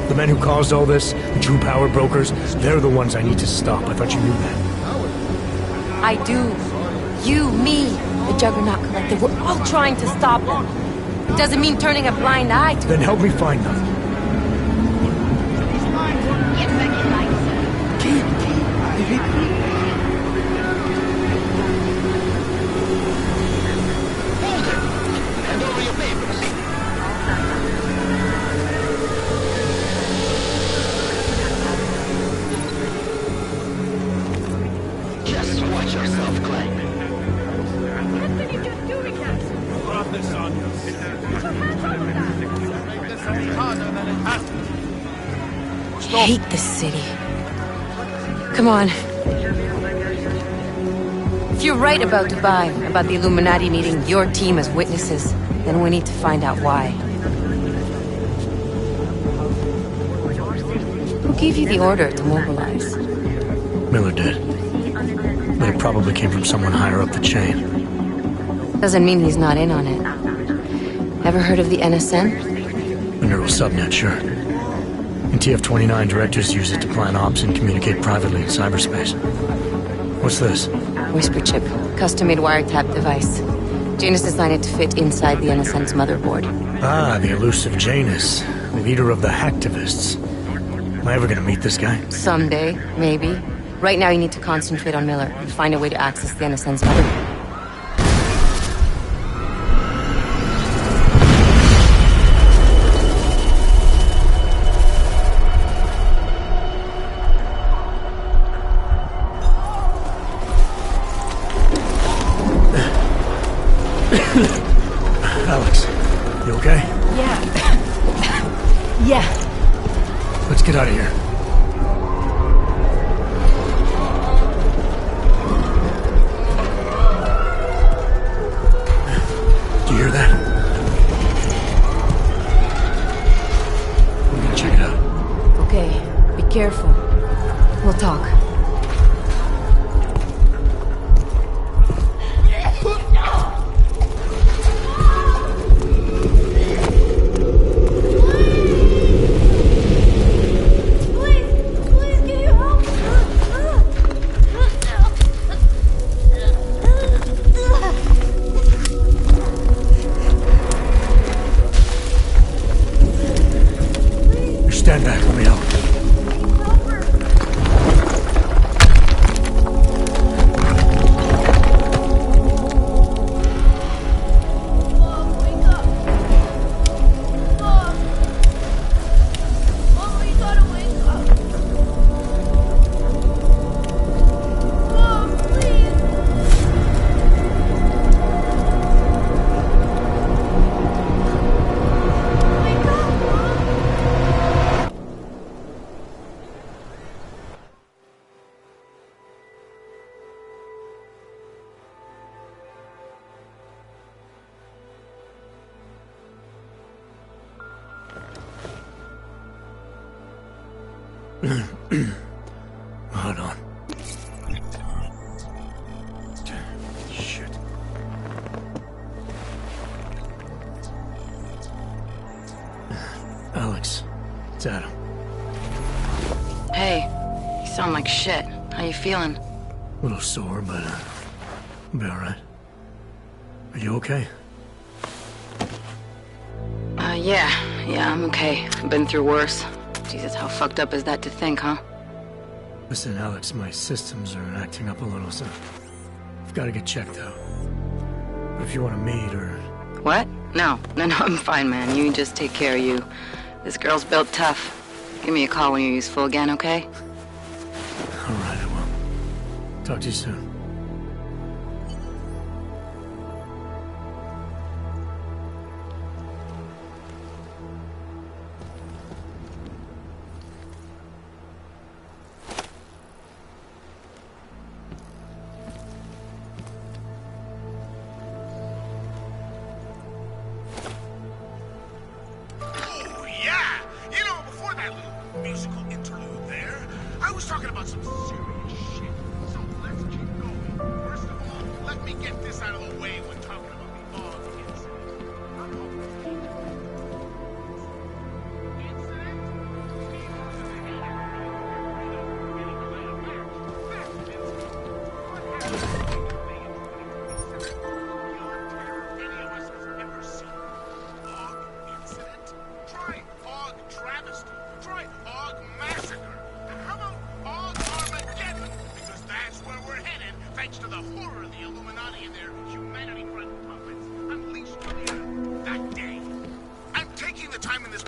The men who caused all this, the true power brokers, they're the ones I need to stop. I thought you knew that. I do. You, me, the Juggernaut Collective, we're all trying to stop them. It doesn't mean turning a blind eye to Then help me find them. Just watch yourself, Clank. I hate this city. Come on. If you're right about Dubai, about the Illuminati needing your team as witnesses, then we need to find out why. Who gave you the order to mobilize? Miller did. But it probably came from someone higher up the chain. Doesn't mean he's not in on it. Ever heard of the NSN? A neural subnet, sure. In TF-29, directors use it to plan ops and communicate privately in cyberspace. What's this? Whisper chip. Custom-made wiretap device. Janus designed it to fit inside the NSN's motherboard. Ah, the elusive Janus. Leader of the hacktivists. Am I ever gonna meet this guy? Someday, maybe. Right now you need to concentrate on Miller and find a way to access the NSN's mother. Alex, you okay? Yeah. Let's get out of here. Do you hear that? We're gonna check it out. Okay, be careful. We'll talk. Stand back, let me help. Hold on. Shit. Alex, it's Adam. Hey, you sound like shit. How you feeling? A little sore, but I'll be alright. Are you okay? Yeah, I'm okay. I've been through worse. Jesus, how fucked up is that to think, huh? Listen, Alex, my systems are acting up a little, so I've got to get checked out. But if you want to meet or... What? No, I'm fine, man. You just take care of you. This girl's built tough. Give me a call when you're useful again, okay? Alright, I will. Talk to you soon. Musical interlude there. I was talking about some serious shit. So let's keep going. First of all, let me get this out of the way when talking about the Og incident. Thanks to the horror of the Illuminati and their humanity-friendly puppets unleashed on the Earth that day. I'm taking the time in this...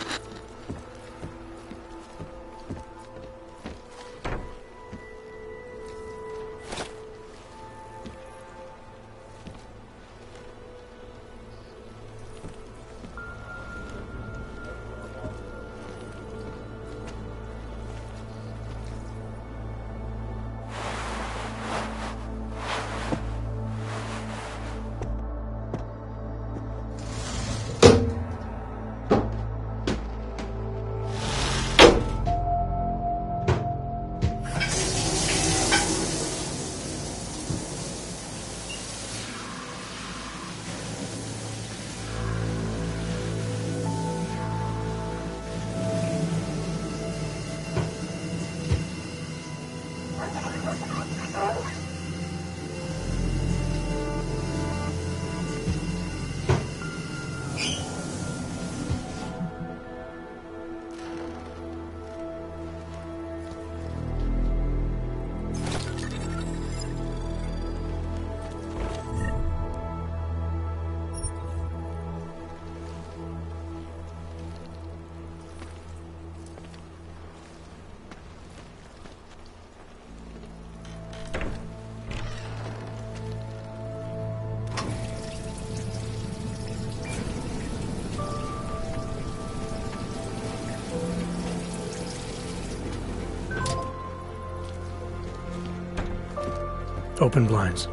Open blinds.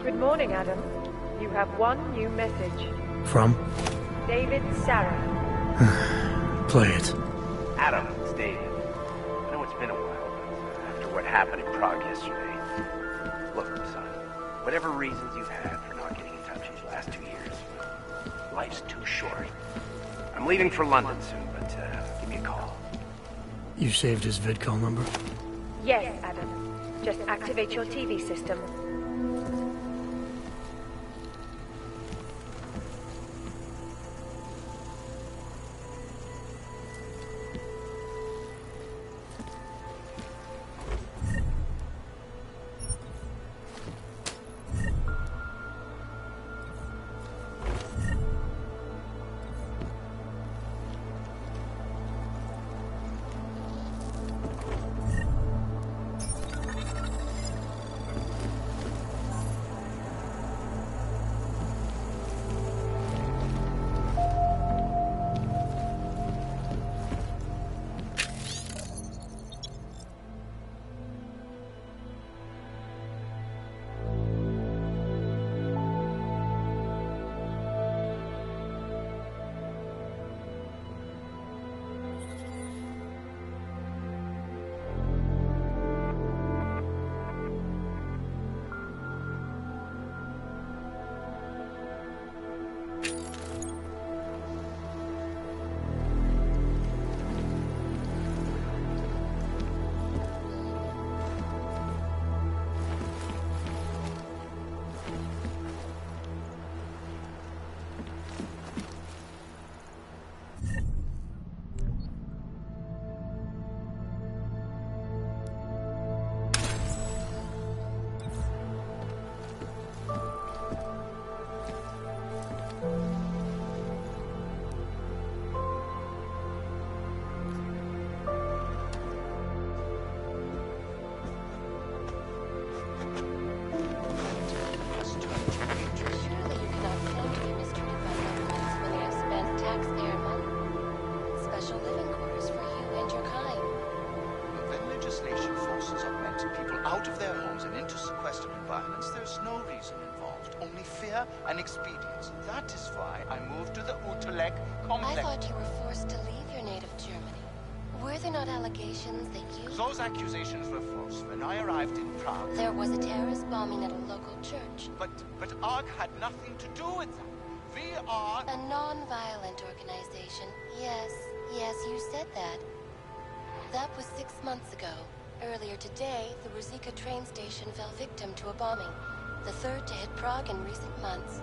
Good morning, Adam. You have one new message. From? David Sarah. Play it. Adam, it's David. I know it's been a while, but after what happened in Prague yesterday... Look, son, whatever reasons you've had for not getting in touch these last 2 years, life's too short. I'm leaving for London soon, but give me a call. You saved his vidcall number? Yes, Adam. Just activate your TV system. And expedience. That is why I moved to the Utrecht complex. I thought you were forced to leave your native Germany. Were there not allegations that you... Those accusations were false. When I arrived in Prague... There was a terrorist bombing at a local church. But ARG had nothing to do with that. We are... A non-violent organization. Yes, you said that. That was 6 months ago. Earlier today, the Ruzicka train station fell victim to a bombing. The third to hit Prague in recent months.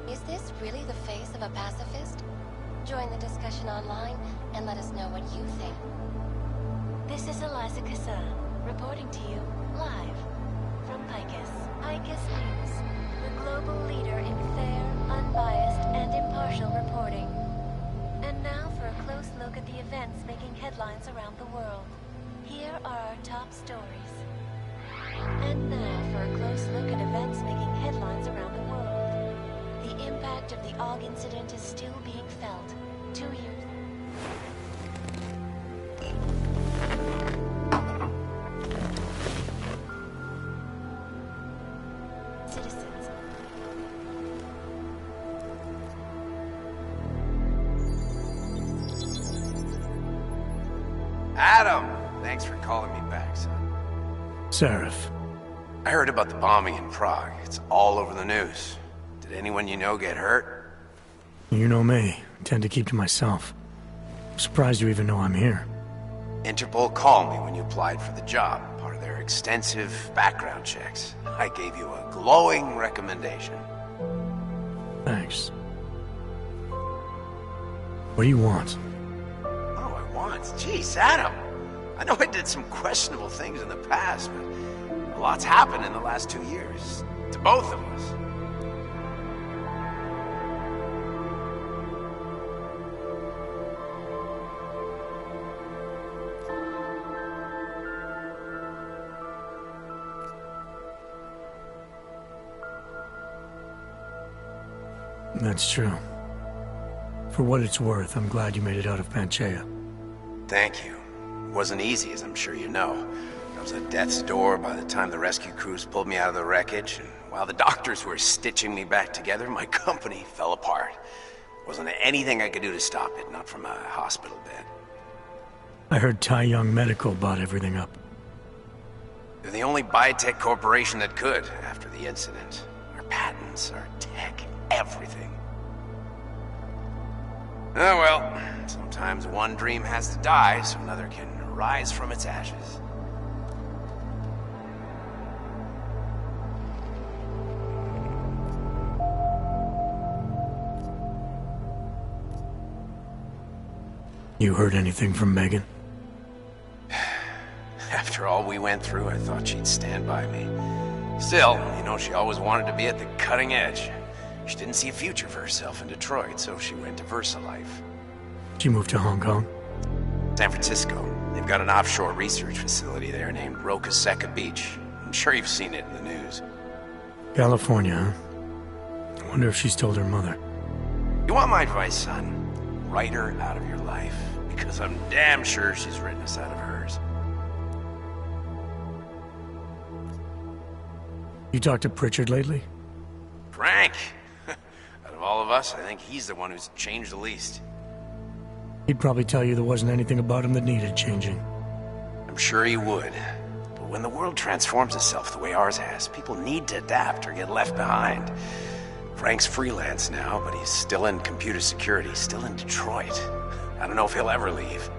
Is this really the face of a pacifist? Join the discussion online and let us know what you think. This is Eliza Kassan, reporting to you live from Picus. Picus News, the global leader in fair, unbiased, and impartial reporting. And now for a close look at the events making headlines around the world. Here are our top stories. And now for a close look at events making headlines around the world. The impact of the AUG incident is still being felt. 2 years... Citizens. Adam! Thanks for calling me back, son. Seraph. I heard about the bombing in Prague. It's all over the news. Did anyone you know get hurt? You know me. I tend to keep to myself. I'm surprised you even know I'm here. Interpol called me when you applied for the job, part of their extensive background checks. I gave you a glowing recommendation. Thanks. What do you want? What do I want? Jeez, Adam! I know I did some questionable things in the past, but a lot's happened in the last 2 years. To both of us. That's true. For what it's worth, I'm glad you made it out of Panchaea. Thank you. wasn't easy, as I'm sure you know. I was at death's door by the time the rescue crews pulled me out of the wreckage, and while the doctors were stitching me back together, my company fell apart. Wasn't anything I could do to stop it, not from a hospital bed. I heard Tai Young Medical bought everything up. They're the only biotech corporation that could, after the incident. Our patents, our tech, everything. Oh well, sometimes one dream has to die so another can rise from its ashes. You heard anything from Megan? After all we went through, I thought she'd stand by me. Still, you know, she always wanted to be at the cutting edge. She didn't see a future for herself in Detroit, so she went to VersaLife. She moved to Hong Kong? San Francisco. They've got an offshore research facility there named Roca Seca Beach. I'm sure you've seen it in the news. California, huh? I wonder if she's told her mother. You want my advice, son? Write her out of your life, because I'm damn sure she's written us out of hers. You talked to Pritchard lately? Frank! Out of all of us, I think he's the one who's changed the least. He'd probably tell you there wasn't anything about him that needed changing. I'm sure he would. But when the world transforms itself the way ours has, people need to adapt or get left behind. Frank's freelance now, but he's still in computer security, still in Detroit. I don't know if he'll ever leave.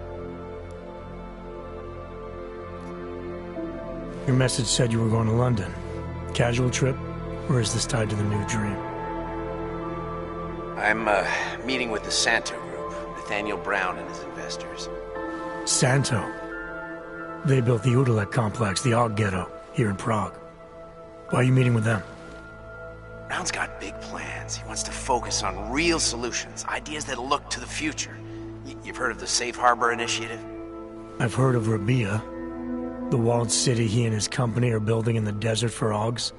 Your message said you were going to London. Casual trip? Or is this tied to the new dream? I'm, meeting with the Santo Group, Nathaniel Brown and his investors. Santo? They built the Utelek complex, the Og Ghetto, here in Prague. Why are you meeting with them? Brown's got big plans. He wants to focus on real solutions, ideas that look to the future. You've heard of the Safe Harbor Initiative? I've heard of Rabia, the walled city he and his company are building in the desert for Augs.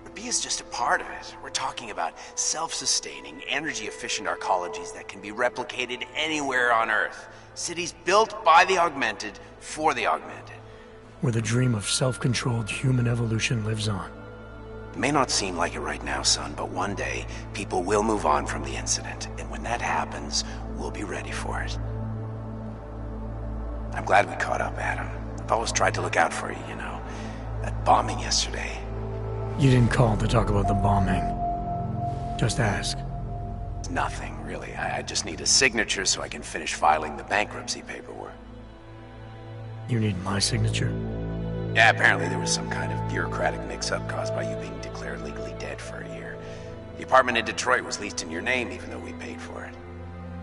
Rabia's just a part of it. We're talking about self-sustaining, energy-efficient arcologies that can be replicated anywhere on Earth. Cities built by the augmented, for the augmented. Where the dream of self-controlled human evolution lives on. It may not seem like it right now, son, but one day, people will move on from the incident. And when that happens, we'll be ready for it. I'm glad we caught up, Adam. I've always tried to look out for you, you know. That bombing yesterday. You didn't call to talk about the bombing. Just ask. It's nothing, really. I just need a signature so I can finish filing the bankruptcy paperwork. You need my signature? Yeah, apparently there was some kind of bureaucratic mix-up caused by you being declared legally dead for a year. The apartment in Detroit was leased in your name, even though we paid for it.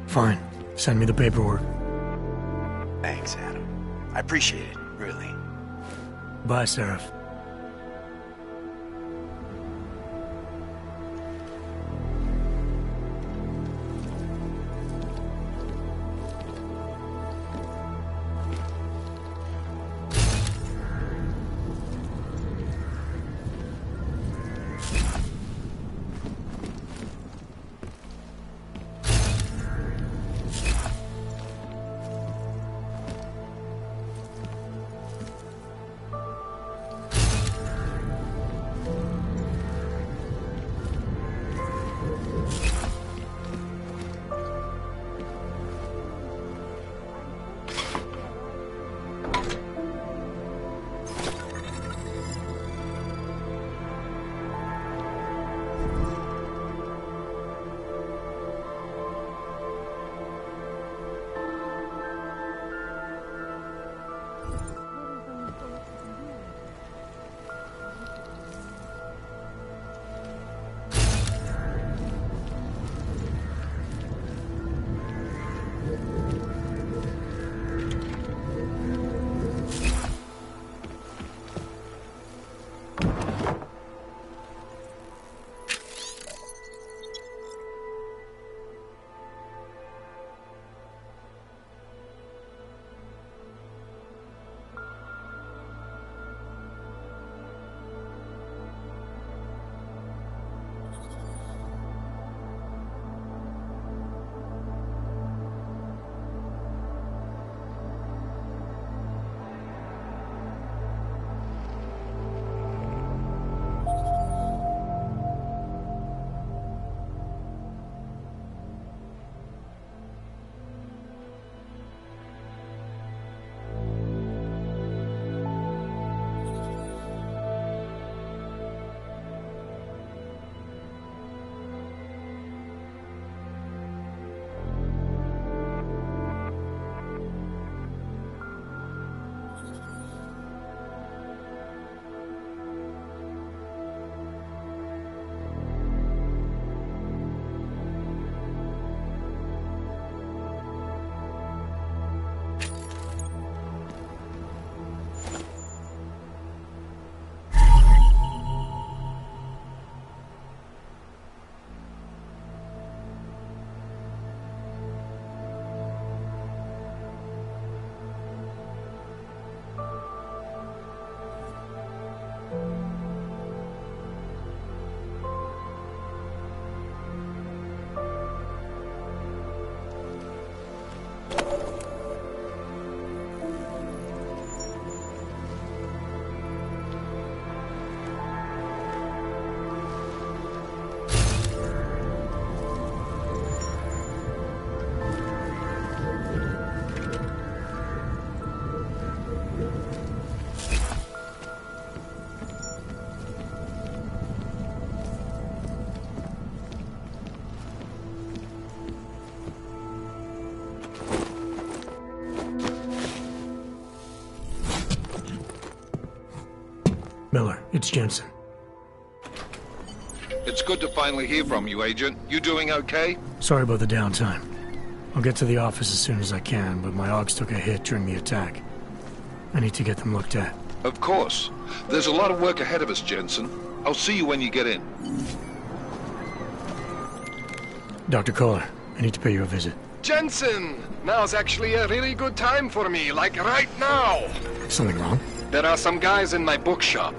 Fine. Send me the paperwork. Thanks, Adam. I appreciate it, really. Bye, Seraph. Miller, it's Jensen. It's good to finally hear from you, Agent. You doing okay? Sorry about the downtime. I'll get to the office as soon as I can, but my Augs took a hit during the attack. I need to get them looked at. Of course. There's a lot of work ahead of us, Jensen. I'll see you when you get in. Dr. Kohler, I need to pay you a visit. Jensen! Now's actually a really good time for me, like right now! Something wrong? There are some guys in my bookshop.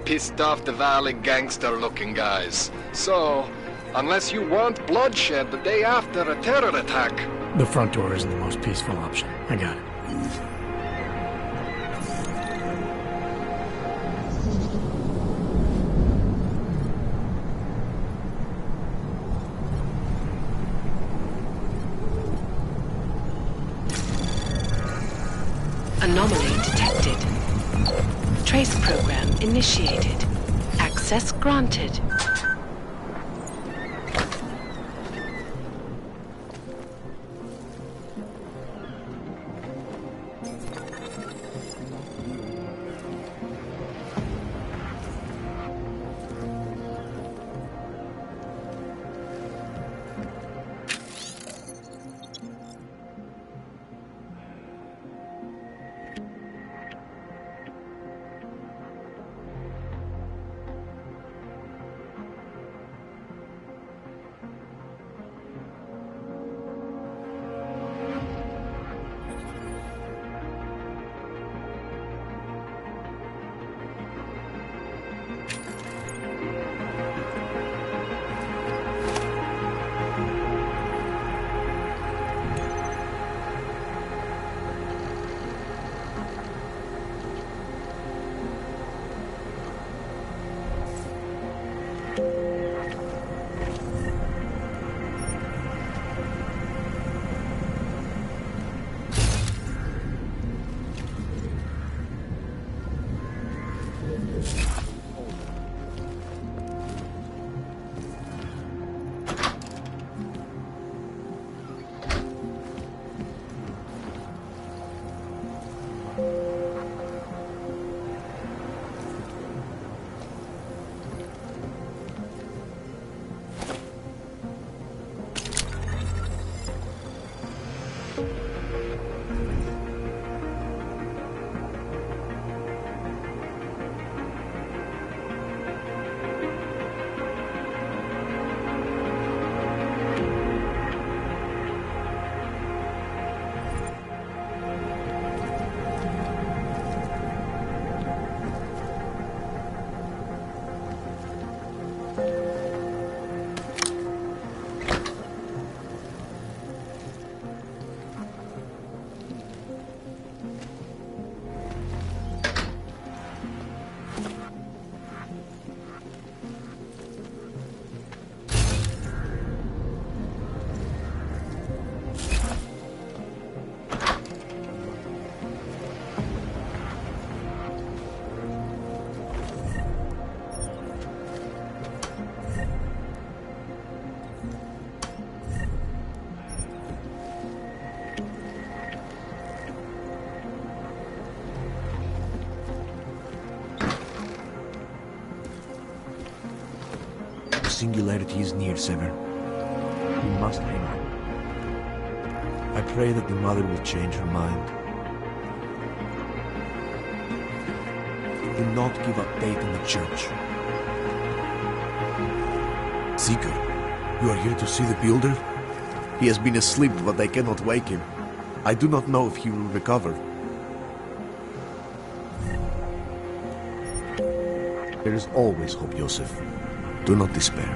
Pissed off the Valley gangster-looking guys. So, unless you want bloodshed the day after a terror attack... The front door isn't the most peaceful option. I got it. Anomaly detected. Trace program initiated. Access granted. Singularity is near, Sever. We must hang on. I pray that the Mother will change her mind. Do not give up faith in the Church. Seeker, you are here to see the Builder? He has been asleep, but I cannot wake him. I do not know if he will recover. There is always hope, Joseph. Do not despair.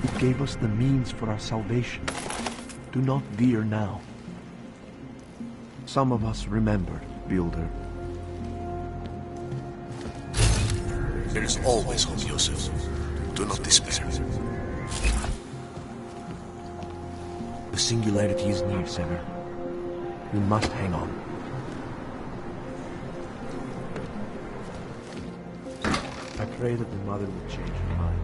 He gave us the means for our salvation. Do not veer now. Some of us remember, Builder. There is always hope, Joseph. Do not despair. The singularity is near, Sever. We must hang on. I pray that the Mother will change her mind.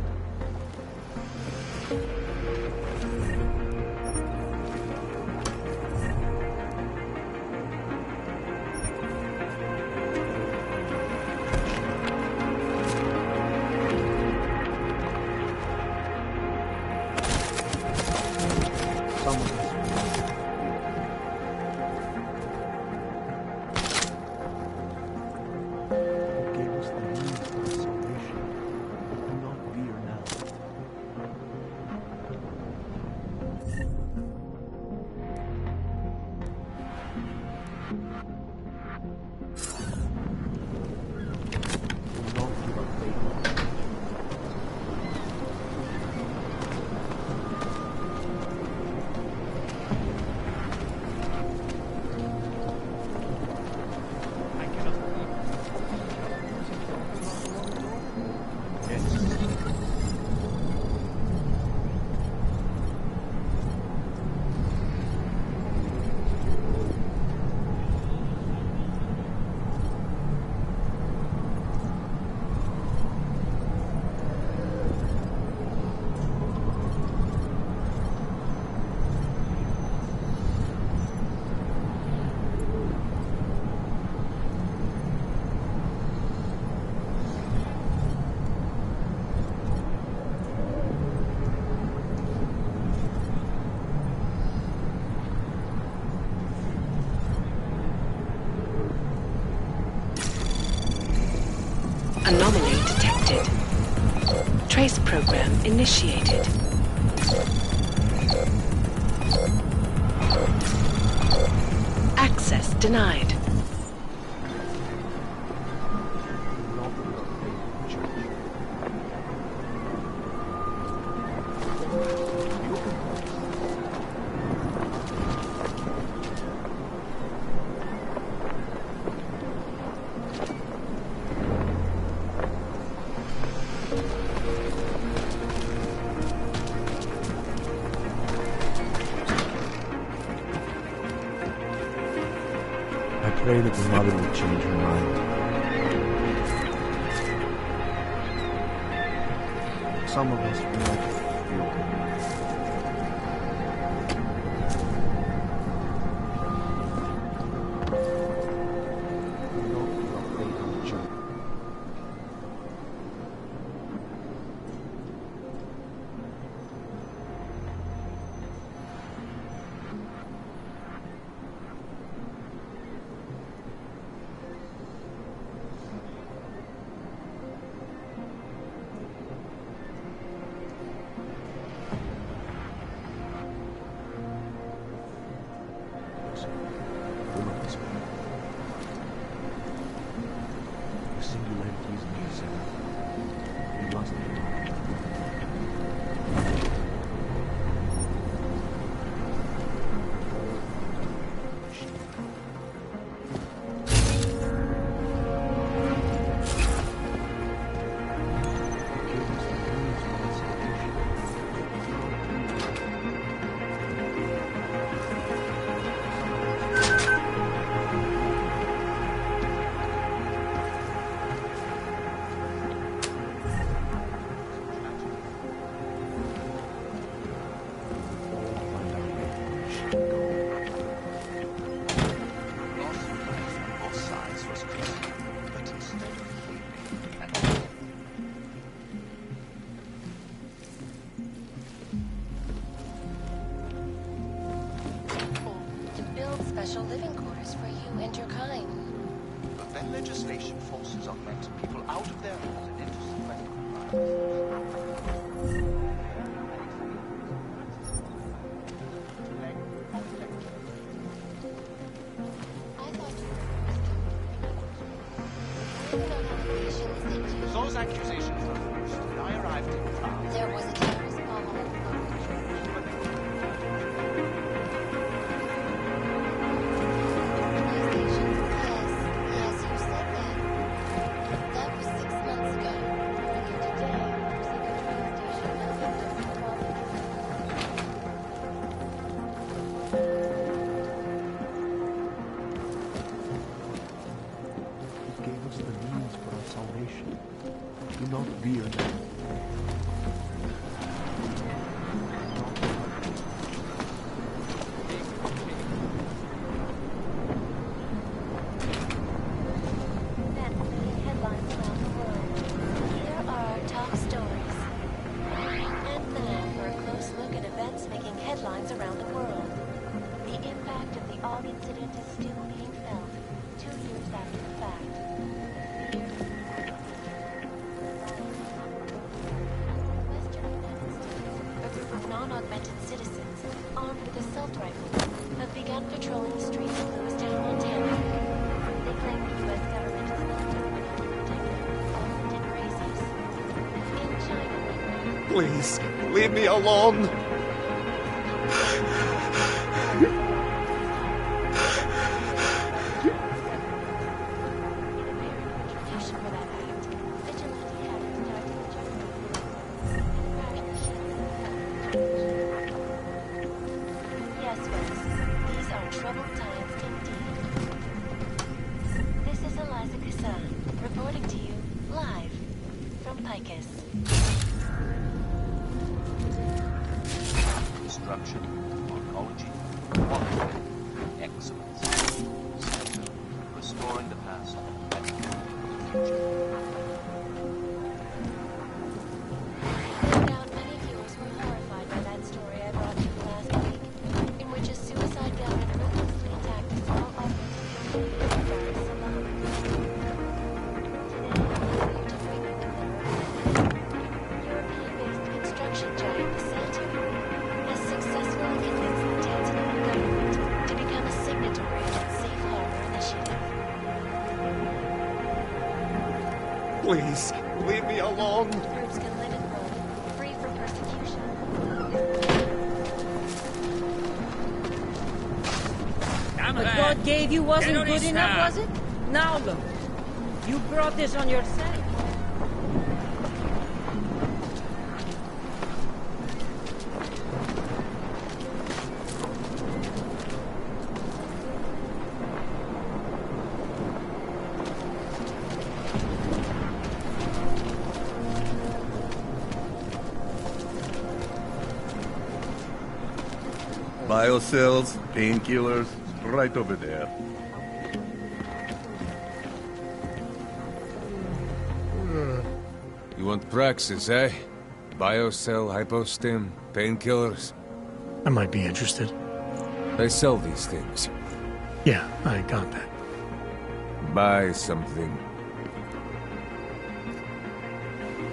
Anomaly detected. Trace program initiated. Access denied. I pray that the mother will change her mind. Some of us will not feel Special living quarters for you and your kind. But then legislation forces augmented people out of their homes and into sequestered environments. Those accusations were false. When I arrived in France, there was a terrorist bomb on the Do not fear them. Please, leave me alone. Yes, Wes. These are troubled times indeed. This is Eliza Kassan, reporting to you live from Picus. Construction, oncology, quality, excellence. Center, restoring the past and building the future. No doubt many viewers were horrified by that story I brought you last week, in which a suicide gunman ruthlessly attacked a small augmented human being in Dar es Salaam. Today, I'm here to bring you another European-based construction giant, the Center, has successfully convinced the Tanzanian government to become a signatory to its Safe Harbor initiative. Please, leave me alone. Groups can live in Rome, free from persecution. What God gave you wasn't good enough, was it? Now look, you brought this on yourself. Biocells, painkillers, right over there. You want Praxis, eh? Biocell, hypostim, painkillers. I might be interested. They sell these things. Yeah, I got that. Buy something.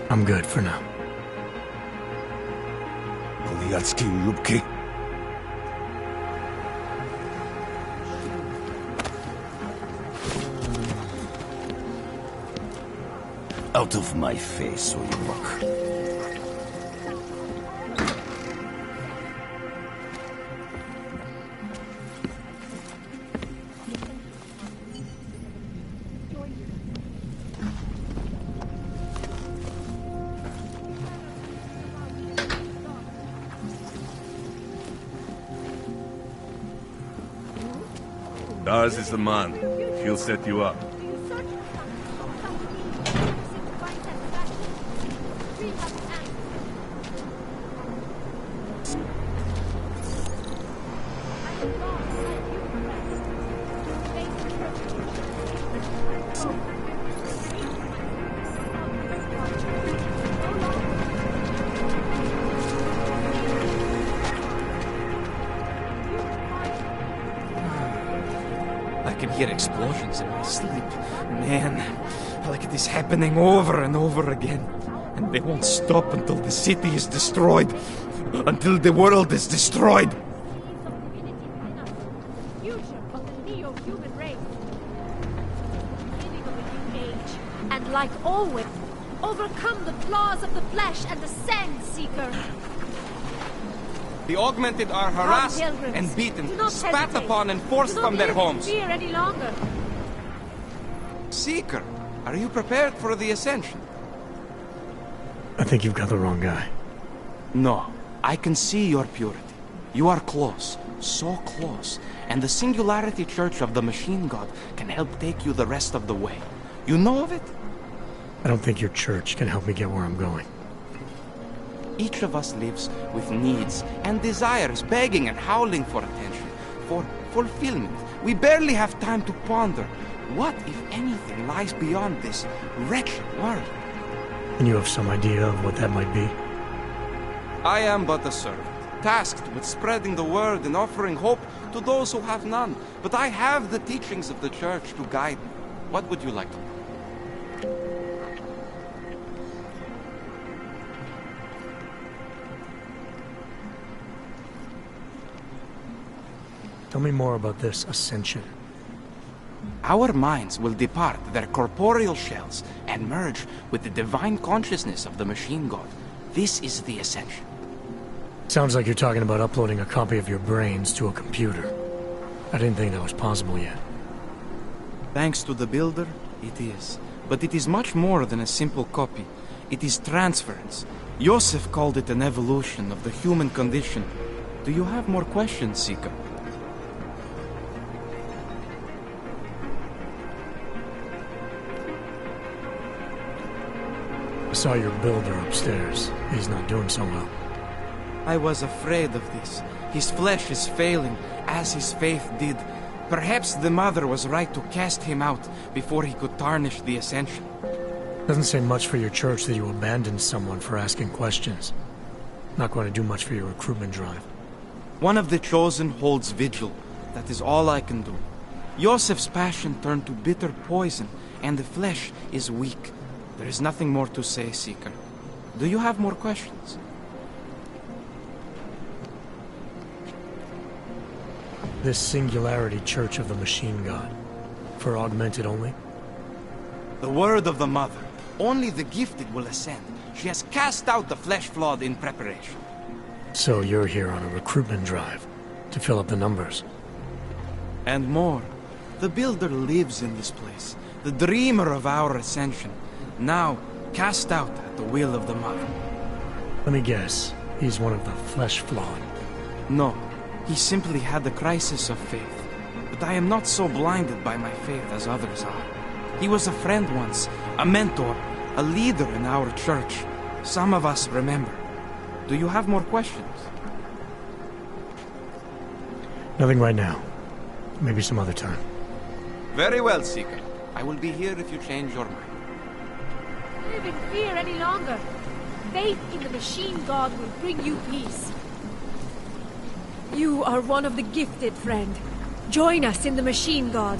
I'm good for now. Out of my face, or you look. Dars is the man. He'll set you up. I can hear explosions in my sleep. Man, like this happening over and over again. And they won't stop until the city is destroyed. Until the world is destroyed. Future of the neo-human race. Beginning of a new age. And like always, overcome the flaws of the flesh and the Sand Seeker. The augmented are harassed pilgrims, and beaten, do not spat hesitate. upon and forced Do not from their live in homes. fear any longer. Seeker, are you prepared for the ascension? I think you've got the wrong guy. No, I can see your purity. You are close, so close, and the Singularity Church of the Machine God can help take you the rest of the way. You know of it? I don't think your church can help me get where I'm going. Each of us lives with needs and desires, begging and howling for attention, for fulfillment. We barely have time to ponder what, if anything, lies beyond this wretched world. And you have some idea of what that might be? I am but a servant, tasked with spreading the word and offering hope to those who have none. But I have the teachings of the church to guide me. What would you like to know? Tell me more about this ascension. Our minds will depart their corporeal shells and merge with the divine consciousness of the Machine God. This is the Ascension. Sounds like you're talking about uploading a copy of your brains to a computer. I didn't think that was possible yet. Thanks to the Builder, it is. But it is much more than a simple copy. It is transference. Joseph called it an evolution of the human condition. Do you have more questions, Seeker? I saw your builder upstairs. He's not doing so well. I was afraid of this. His flesh is failing, as his faith did. Perhaps the Mother was right to cast him out before he could tarnish the Ascension. Doesn't say much for your church that you abandoned someone for asking questions. Not going to do much for your recruitment drive. One of the Chosen holds vigil. That is all I can do. Joseph's passion turned to bitter poison, and the flesh is weak. There is nothing more to say, Seeker. Do you have more questions? This Singularity Church of the Machine God. For augmented only? The word of the Mother. Only the gifted will ascend. She has cast out the flesh-flawed in preparation. So you're here on a recruitment drive, to fill up the numbers. And more. The Builder lives in this place. The dreamer of our ascension. Now, cast out at the will of the Mother. Let me guess. He's one of the flesh-flawed. No. He simply had a crisis of faith. But I am not so blinded by my faith as others are. He was a friend once, a mentor, a leader in our church. Some of us remember. Do you have more questions? Nothing right now. Maybe some other time. Very well, Seeker. I will be here if you change your mind. Live in fear any longer. Faith in the Machine God will bring you peace. You are one of the gifted, friend. Join us in the Machine God.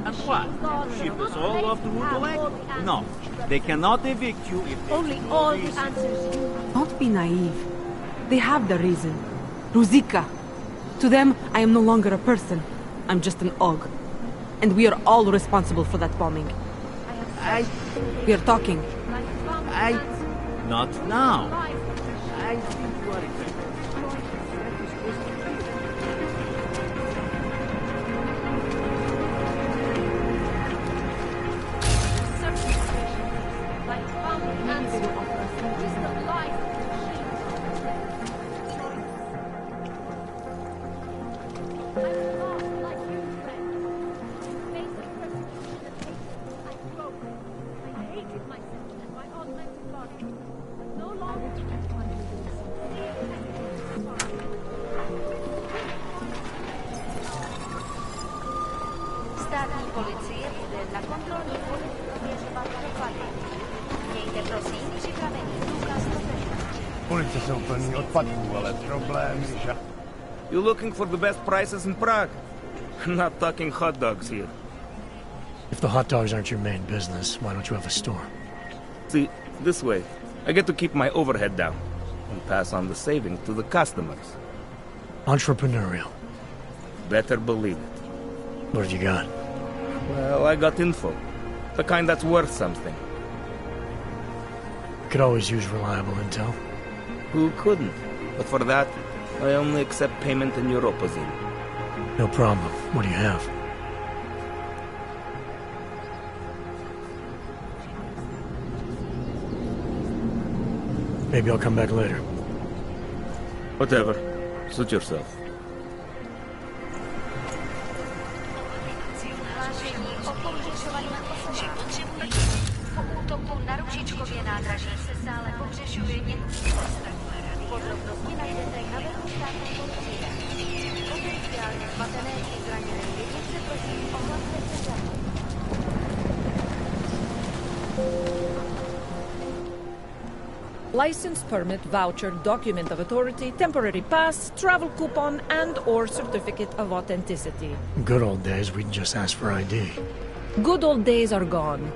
And what? Ship us all off to Utelek? No, they cannot evict you if they only all the answers you need. Don't be naive. They have the reason. Ruzika. To them, I am no longer a person. I'm just an Og. And we are all responsible for that bombing. We are talking. Not now. I think you are exactly. You looking for the best prices in Prague? Not talking hot dogs here. If the hot dogs aren't your main business, why don't you have a store? See, this way, I get to keep my overhead down and pass on the savings to the customers. Entrepreneurial. Better believe it. What have you got? Well, I got info. The kind that's worth something. Could always use reliable intel. Who couldn't? But for that, I only accept payment in Europozine. No problem. What do you have? Maybe I'll come back later. Whatever. Suit yourself. License, permit, voucher, document of authority, temporary pass, travel coupon, and/or certificate of authenticity. Good old days, we'd just ask for ID. Good old days are gone.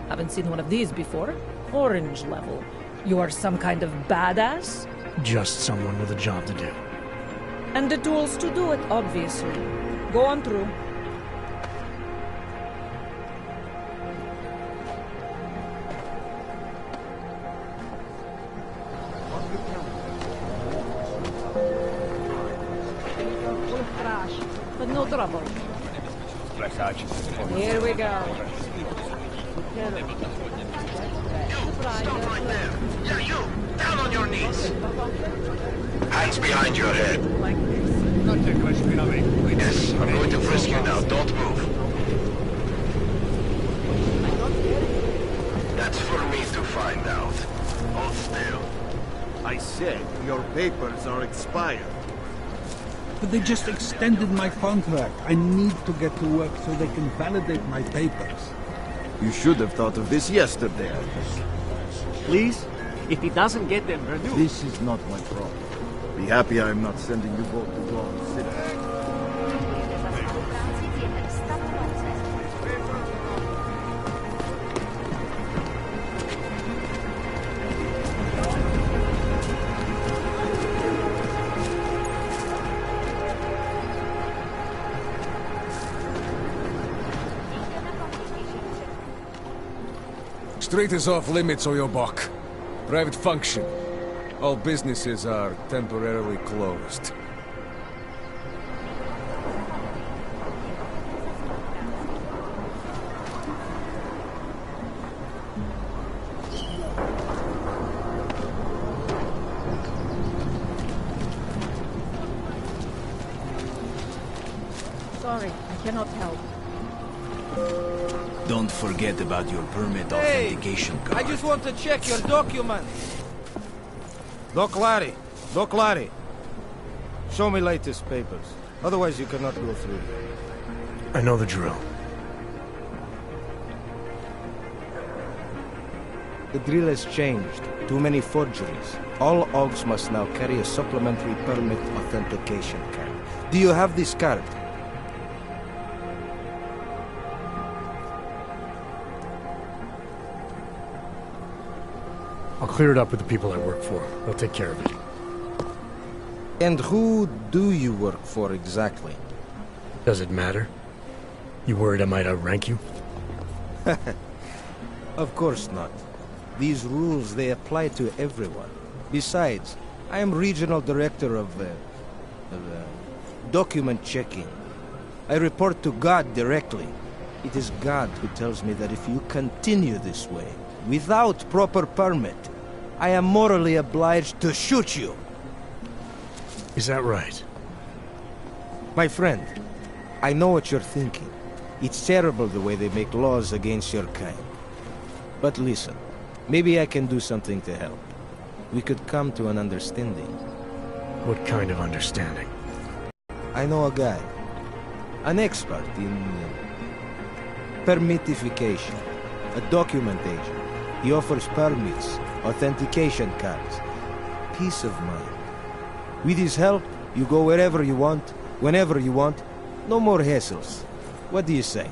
Haven't seen one of these before. Orange level. You are some kind of badass? Just someone with a job to do. And the tools to do it, obviously. Go on through. gosh, but no trouble. Here we go. Stop right there. Yeah, you! Down on your knees! Hands behind your head. Yes, I'm going to frisk you now. Don't move. That's for me to find out. Hold still. I said your papers are expired. But they just extended my contract. I need to get to work so they can validate my papers. You should have thought of this yesterday. Please, if he doesn't get them renewed... This is not my problem. Be happy I'm not sending you both to Gotham City. Street is off limits, Oyobok. Private function. All businesses are temporarily closed. Sorry, I cannot help. Don't forget about your permit authentication card. I just want to check your documents. Doc Larry. Doc Larry. Show me latest papers. Otherwise you cannot go through. I know the drill. The drill has changed. Too many forgeries. All OGs must now carry a supplementary permit authentication card. Do you have this card? I'll clear it up with the people I work for. They'll take care of it. And who do you work for exactly? Does it matter? You worried I might outrank you? Of course not. These rules, they apply to everyone. Besides, I am regional director of document checking. I report to God directly. It is God who tells me that if you continue this way, without proper permit, I am morally obliged to shoot you. Is that right? My friend, I know what you're thinking. It's terrible the way they make laws against your kind. But listen, maybe I can do something to help. We could come to an understanding. What kind of understanding? I know a guy. An expert in permitification. A document agent. He offers permits, authentication cards, peace of mind. With his help, you go wherever you want, whenever you want. No more hassles. What do you say?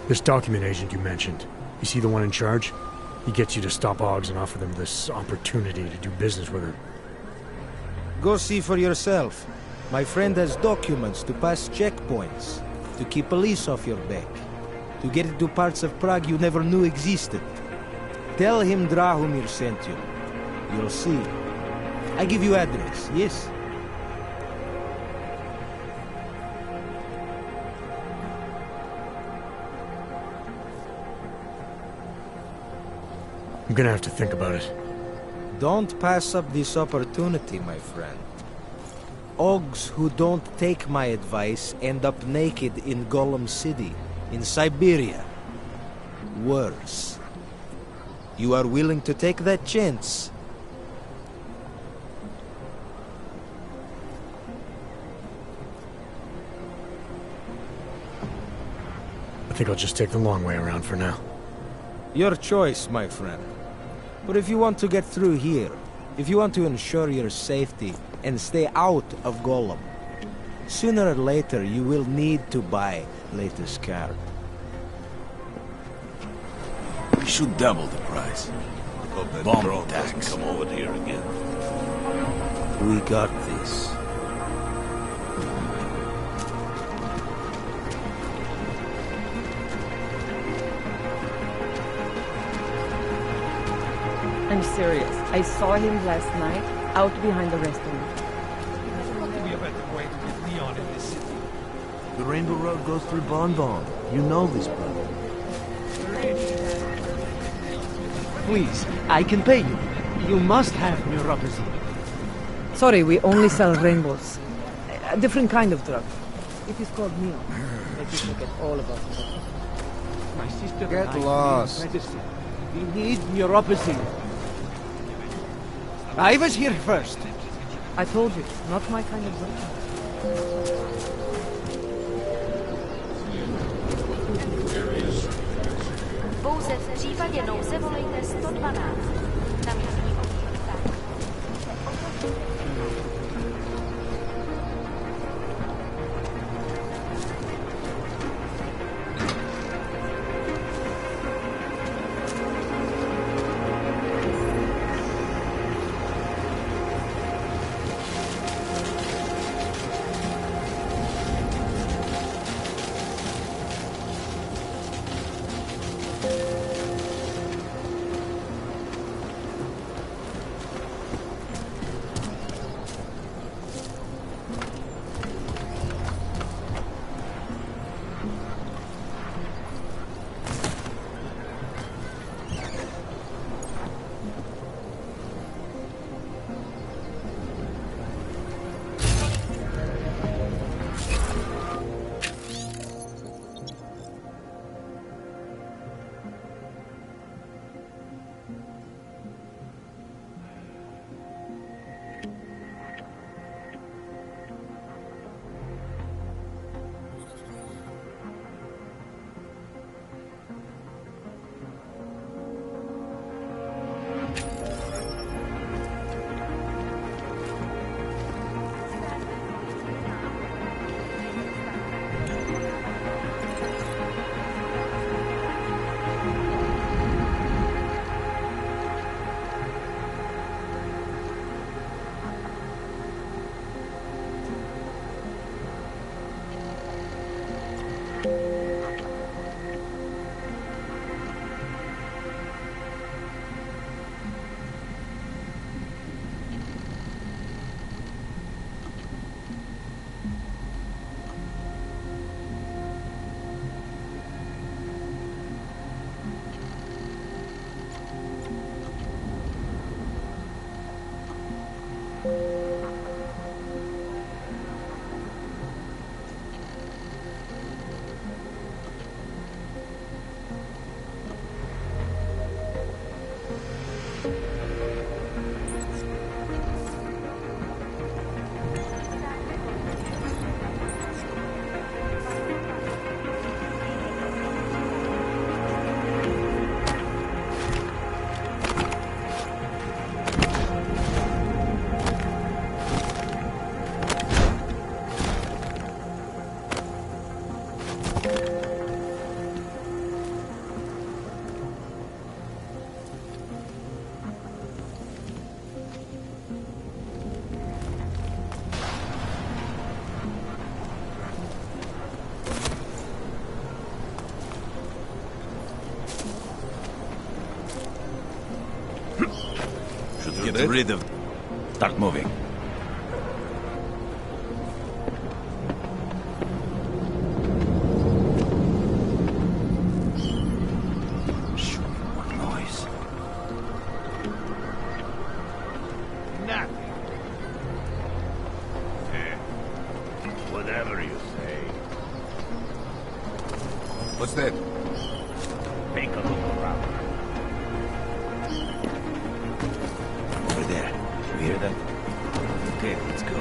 This document agent you mentioned, you see the one in charge? He gets you to stop OGs and offer them this opportunity to do business with her. Go see for yourself. My friend has documents to pass checkpoints, to keep police off your back, to get into parts of Prague you never knew existed. Tell him Drahomir sent you. You'll see. I give you address, yes? I'm gonna have to think about it. Don't pass up this opportunity, my friend. OGs who don't take my advice end up naked in Golem City, in Siberia. Worse. You are willing to take that chance? I think I'll just take the long way around for now. Your choice, my friend. But if you want to get through here, if you want to ensure your safety and stay out of Golem, sooner or later you will need to buy latest card. should double the price. Bomb attacks. Come over here again. We got this. I'm serious. I saw him last night out behind the restaurant. What could be a better way to get Leon in this city? The Rainbow Road goes through Bon Bon. You know this, brother. Please, I can pay you. You must have neuropathy. Sorry, we only sell rainbows. A different kind of drug. It is called neon. Make you forget all about it. My sister Get and I lost. need medicine. We need neuropathy. I was here first. I told you, not my kind of drug. Pouze v případě nouze volejte 112. Na místní objízdání. Get rid of... Start moving. Sure, more noise. Nothing. Whatever you say. What's that? Take a look around. Over there. You hear that? Okay, let's go.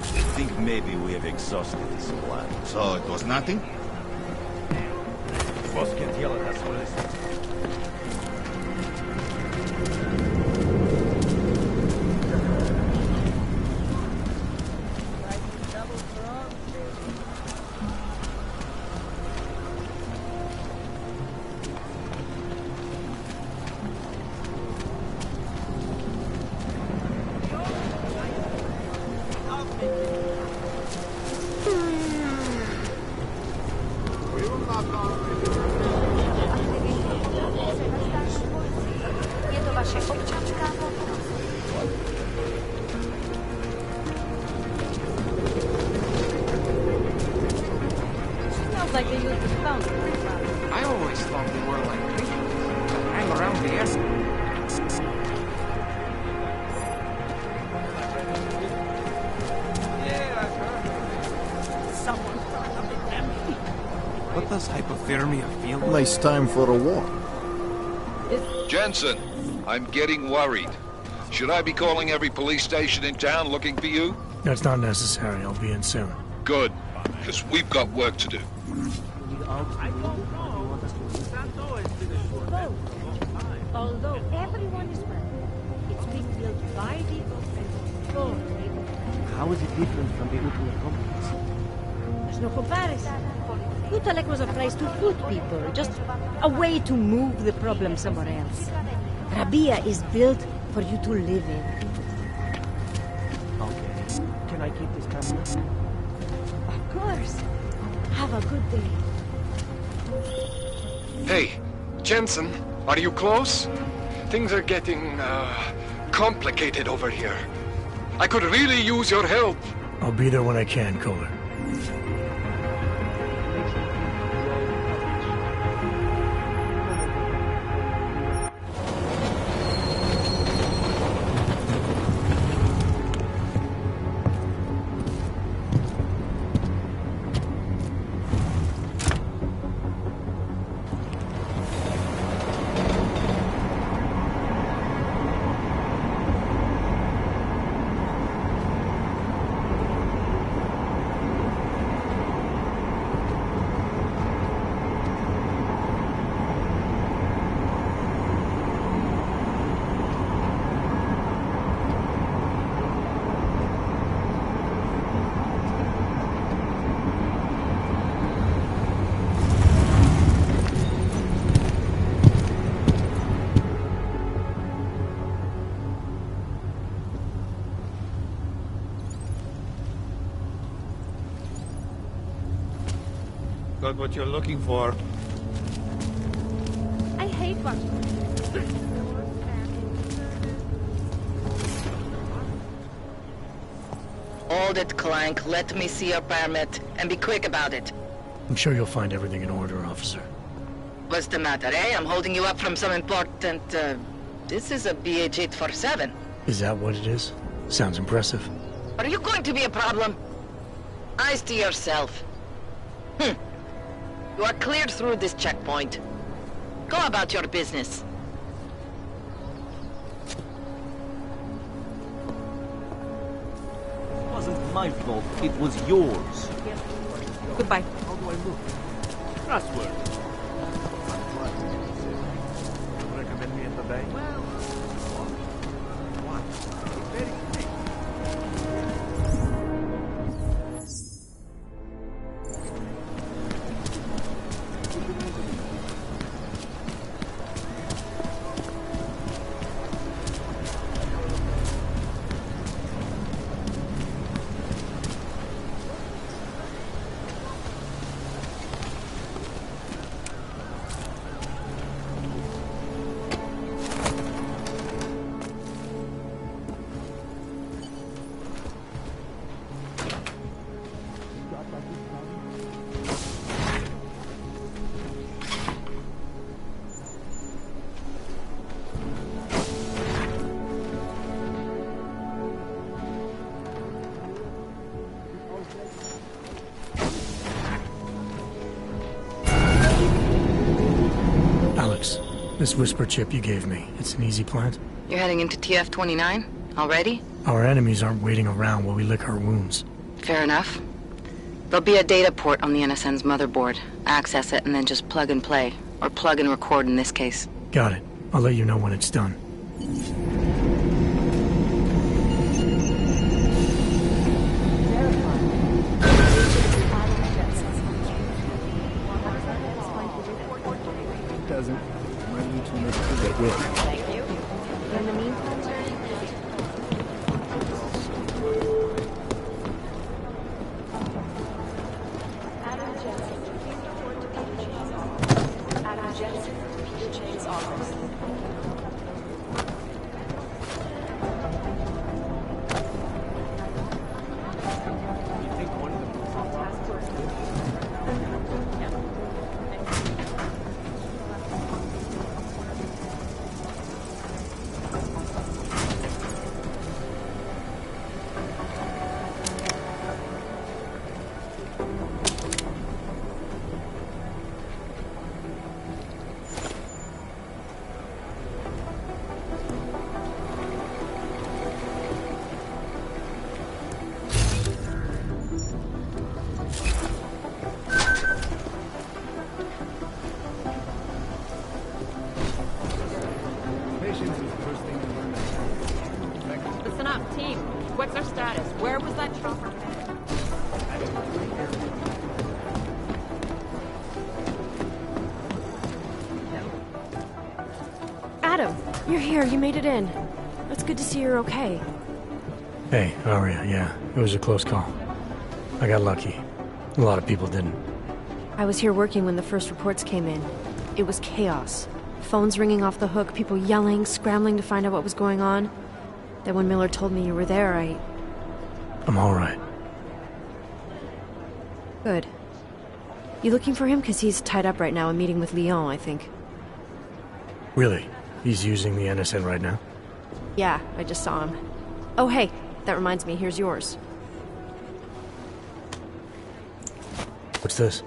I think maybe we have exhausted the supply. So it was nothing? Boss can't yell at us for this. Fear me a field? Nice time for a walk. Jensen, I'm getting worried. Should I be calling every police station in town looking for you? That's not necessary. I'll be in soon. Good, because we've got work to do. Although everyone is well, it's being built by people and for people. How is it different from the Utelek complex? There's no comparison. Utelek was a place to put people, just a way to move the problem somewhere else. Rabia is built for you to live in. Okay. Can I keep this camera? Of course. Have a good day. Hey, Jensen, are you close? Things are getting, complicated over here. I could really use your help. I'll be there when I can, Kohler. Got what you're looking for. I hate watching. Hold it, Clank. Let me see your permit, and be quick about it. I'm sure you'll find everything in order, officer. What's the matter, eh? I'm holding you up from some important, This is a BH-847. Is that what it is? Sounds impressive. Are you going to be a problem? Eyes to yourself. You are cleared through this checkpoint. Go about your business. It wasn't my fault. It was yours. Goodbye. How do I look? Trustworthy. Recommend me at the bank? This whisper chip you gave me, it's an easy plant? You're heading into TF-29? Already? Our enemies aren't waiting around while we lick our wounds. Fair enough. There'll be a data port on the NSN's motherboard. Access it and then just plug and play. Or plug and record in this case. Got it. I'll let you know when it's done. Doesn't. My YouTube is to get rid. Thank you. In the meantime, Adam Jensen, please report to Peter Chain's office. Adam Jensen, Peter Chain's office. Team, what's our status? Where was that chopper? Adam, you're here. You made it in. It's good to see you're okay. Hey, Aria, yeah, it was a close call. I got lucky. A lot of people didn't. I was here working when the first reports came in. It was chaos. Phones ringing off the hook, people yelling, scrambling to find out what was going on. Then when Miller told me you were there, I'm alright. Good. You looking for him? Because he's tied up right now, a meeting with Lyon, I think. Really? He's using the NSN right now? Yeah, I just saw him. Oh, hey, that reminds me, here's yours. What's this?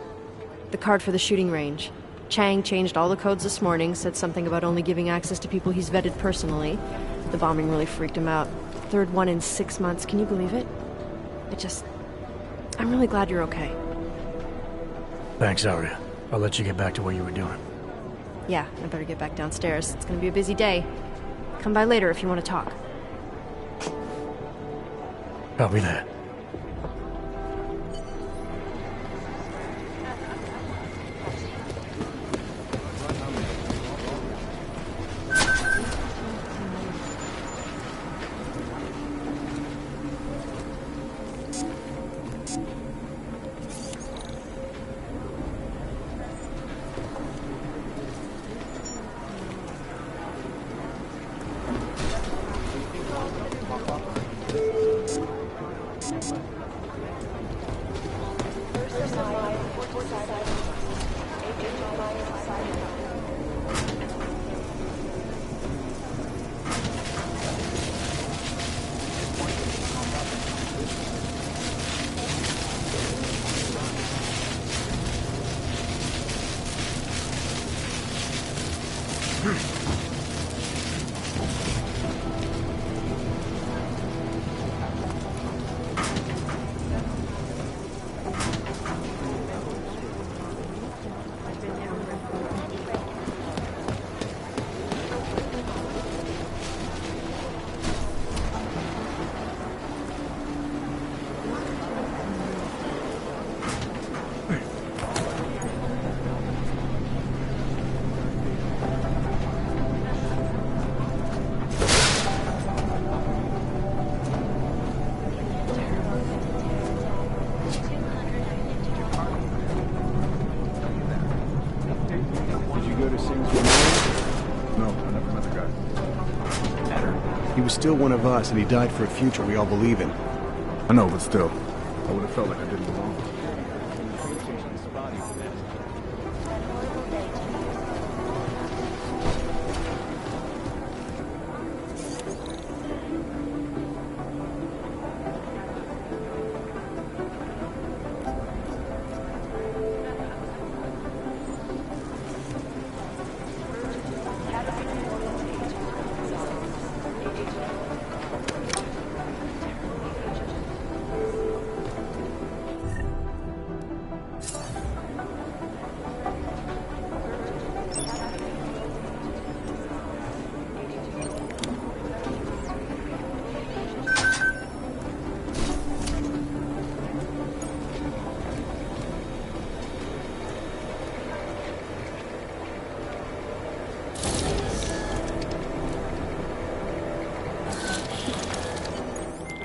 The card for the shooting range. Chang changed all the codes this morning, said something about only giving access to people he's vetted personally. The bombing really freaked him out. Third one in 6 months, can you believe it? I'm really glad you're okay. Thanks, Aria. I'll let you get back to what you were doing. Yeah, I better get back downstairs. It's gonna be a busy day. Come by later if you want to talk. Copy that. He was still one of us, and he died for a future we all believe in. I know, but still, I would have felt like I didn't belong.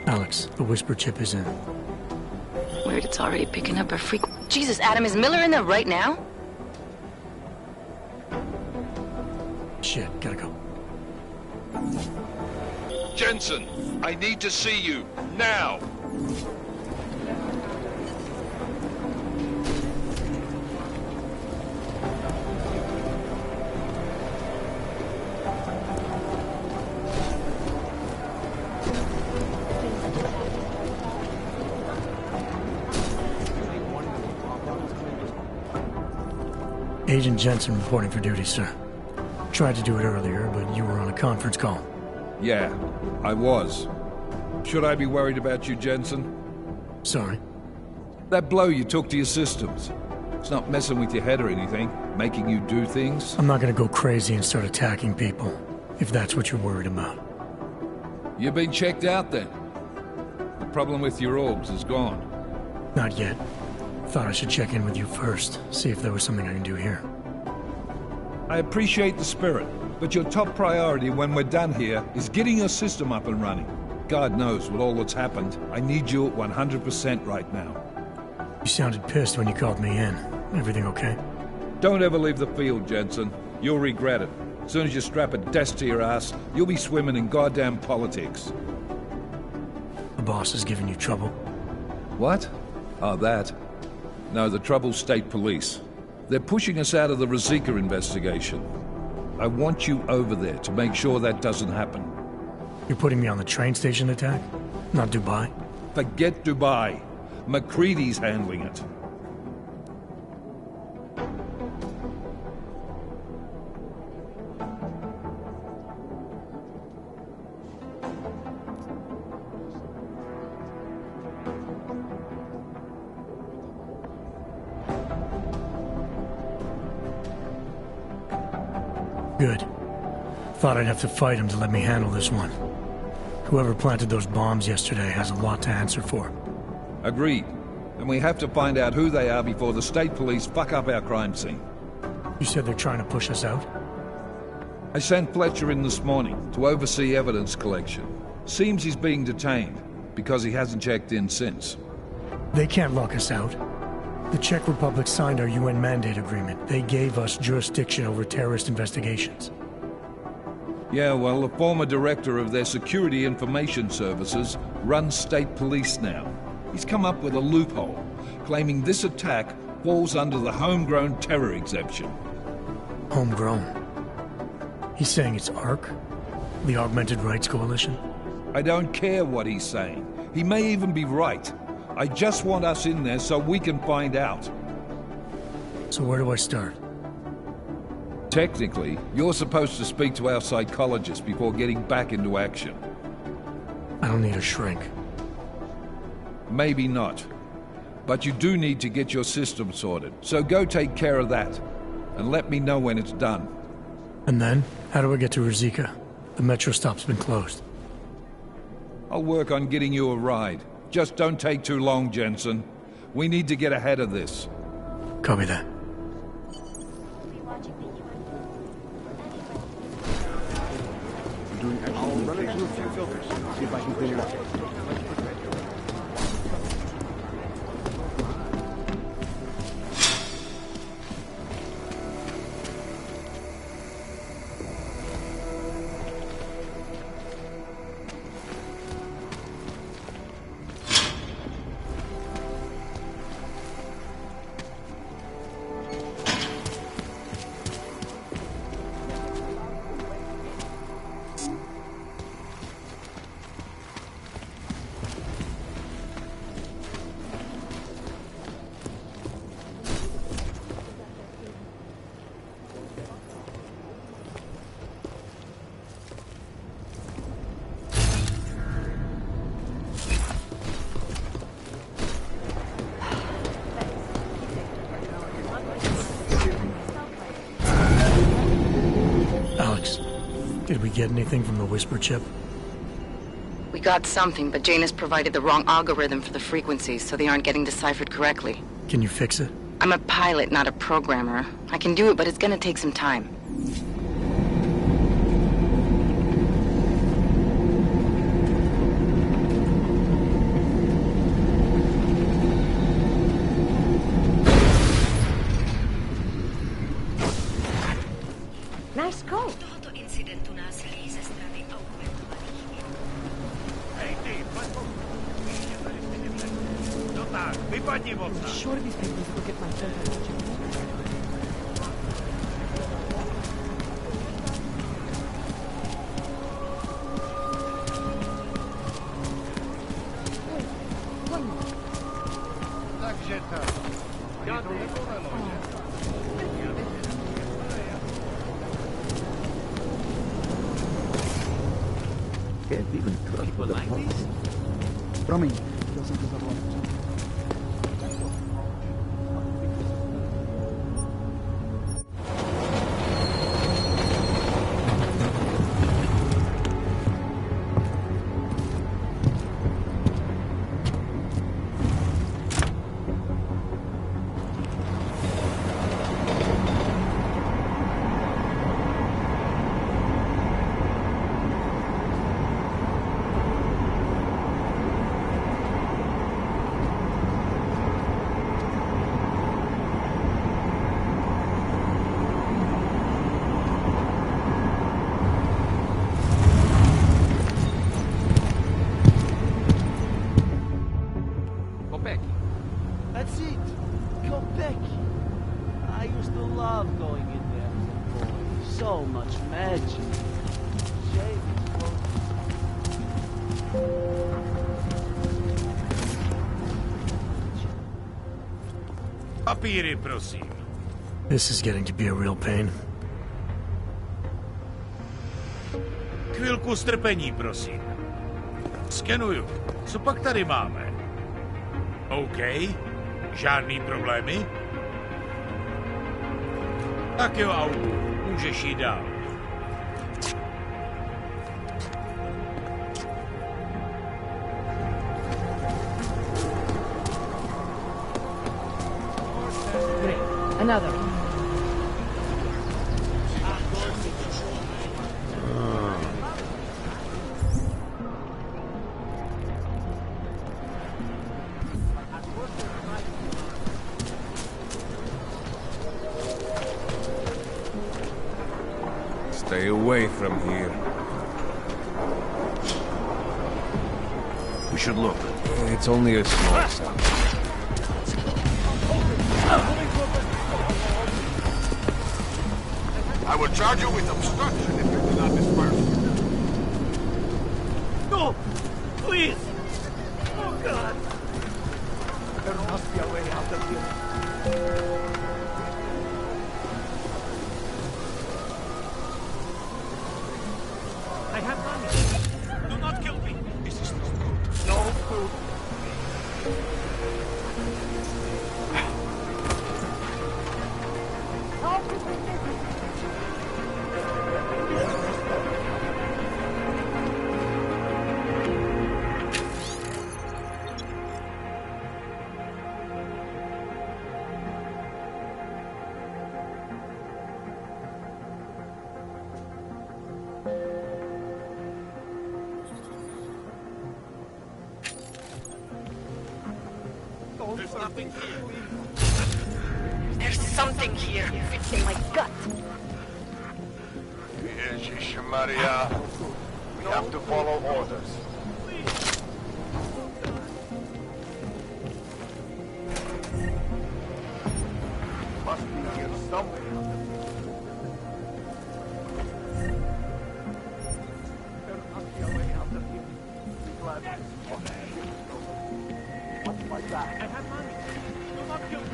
Alex, the whisper chip is in. Weird, it's already picking up a freak. Jesus, Adam, is Miller in there right now? Shit, gotta go. Jensen, I need to see you, now! Agent Jensen reporting for duty, sir. Tried to do it earlier, but you were on a conference call. Yeah, I was. Should I be worried about you, Jensen? Sorry? That blow you took to your systems. It's not messing with your head or anything, making you do things. I'm not gonna go crazy and start attacking people, if that's what you're worried about. You've been checked out then? The problem with your orbs is gone. Not yet. Thought I should check in with you first, see if there was something I can do here. I appreciate the spirit, but your top priority when we're done here is getting your system up and running. God knows with all that's happened, I need you at 100% right now. You sounded pissed when you called me in. Everything okay? Don't ever leave the field, Jensen. You'll regret it. As soon as you strap a desk to your ass, you'll be swimming in goddamn politics. The boss is giving you trouble. What? Oh, that? No, the trouble's state police. They're pushing us out of the Ruzicka investigation. I want you over there to make sure that doesn't happen. You're putting me on the train station attack? Not Dubai? Forget Dubai. McCready's handling it. Good. Thought I'd have to fight him to let me handle this one. Whoever planted those bombs yesterday has a lot to answer for. Agreed. And we have to find out who they are before the state police fuck up our crime scene. You said they're trying to push us out? I sent Fletcher in this morning to oversee evidence collection. Seems he's being detained, because he hasn't checked in since. They can't lock us out. The Czech Republic signed our UN mandate agreement. They gave us jurisdiction over terrorist investigations. Yeah, well, the former director of their security information services runs state police now. He's come up with a loophole, claiming this attack falls under the homegrown terror exemption. Homegrown? He's saying it's ARC? The Augmented Rights Coalition? I don't care what he's saying. He may even be right. I just want us in there so we can find out. So where do I start? Technically, you're supposed to speak to our psychologist before getting back into action. I don't need a shrink. Maybe not. But you do need to get your system sorted, so go take care of that. And let me know when it's done. And then? How do I get to Ruzicka? The metro stop's been closed. I'll work on getting you a ride. Just don't take too long, Jensen. We need to get ahead of this. Copy that. I'll run it through a few filters. See if I can clean it up. Did we get anything from the Whisper chip? We got something, but Jane has provided the wrong algorithm for the frequencies, so they aren't getting deciphered correctly. Can you fix it? I'm a pilot, not a programmer. I can do it, but it's gonna take some time. Nice coat. I'm sure these papers will get my photo. Can't even trust the police. Promiň. Papíry, prosím. This is getting to be a real pain. Chvilku strpení, prosím. Skenuju. Co pak tady máme? OK. Žádný problémy? Tak jo, Augu. Můžeš jít dál. Great. Another. Stay away from here. We should look. It's only a small cell. I will charge you with obstruction if you do not disperse. No! Please! Oh, God! There must be a way out of here. I have money. Do not kill me. This is not good. No food. There's nothing here. There's something here. It's in my gut. Ježiš Maria. We have to follow orders. Must be here somewhere. There must be a way out of here. Be glad. What's my back? I have money. Do not kill me.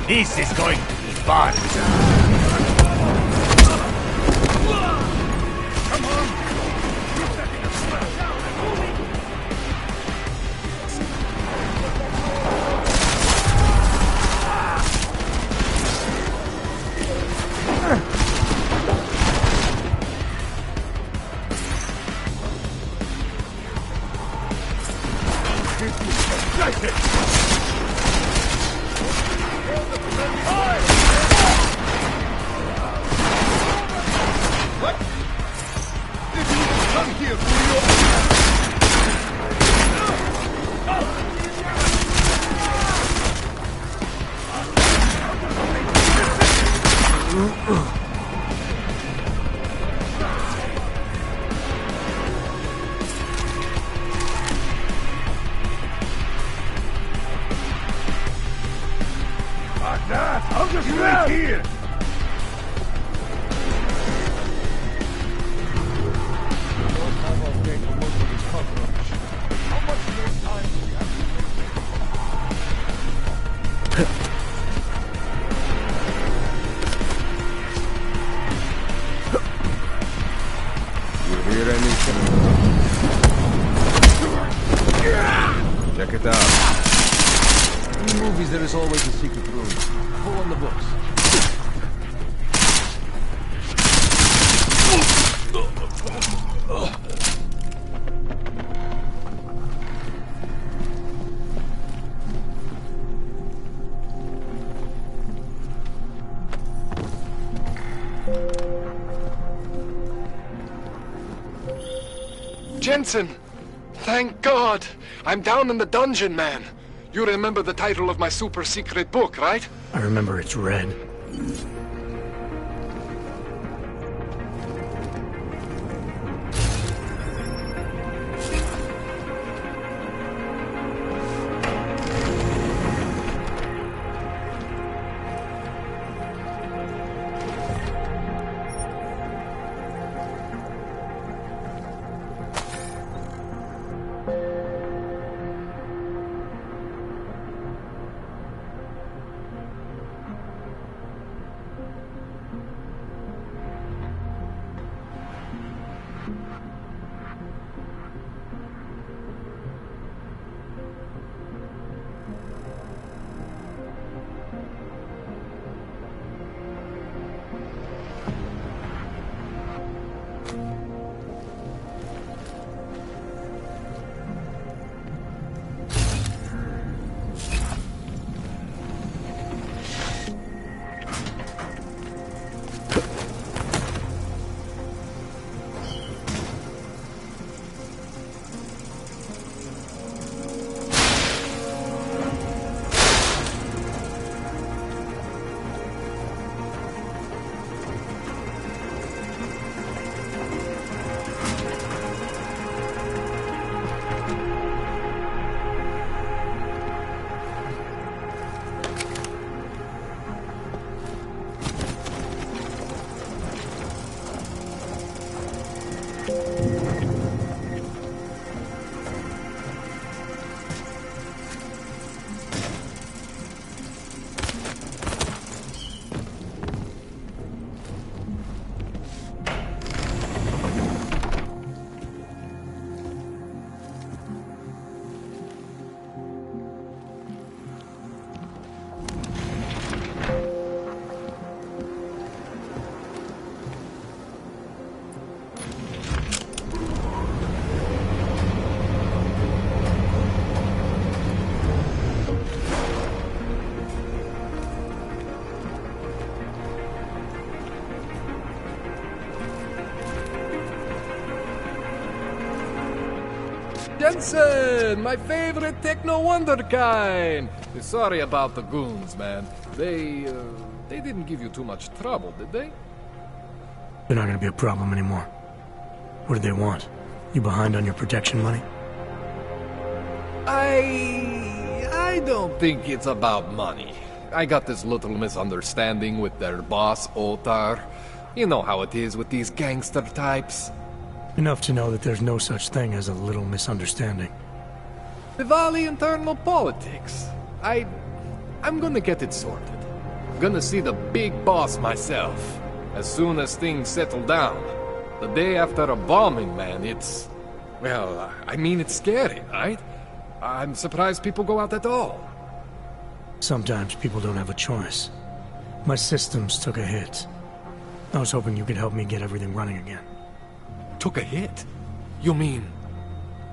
This is going to be fun. Come on. I'll just wait here! You hear anything? Check it out. In movies, there is always a secret room. Pull on the books. Jensen! Thank God! I'm down in the dungeon, man. You remember the title of my super secret book, right? I remember it's red. Jensen, my favorite techno wonder kind. Sorry about the goons, man. They didn't give you too much trouble, did they? They're not gonna be a problem anymore. What do they want? You behind on your protection money? I don't think it's about money. I got this little misunderstanding with their boss, Otar. You know how it is with these gangster types. Enough to know that there's no such thing as a little misunderstanding. Diwali internal politics. I'm gonna get it sorted. Gonna see the big boss myself. As soon as things settle down. The day after a bombing, man, it's... Well, I mean, it's scary, right? I'm surprised people go out at all. Sometimes people don't have a choice. My systems took a hit. I was hoping you could help me get everything running again. Took a hit? You mean...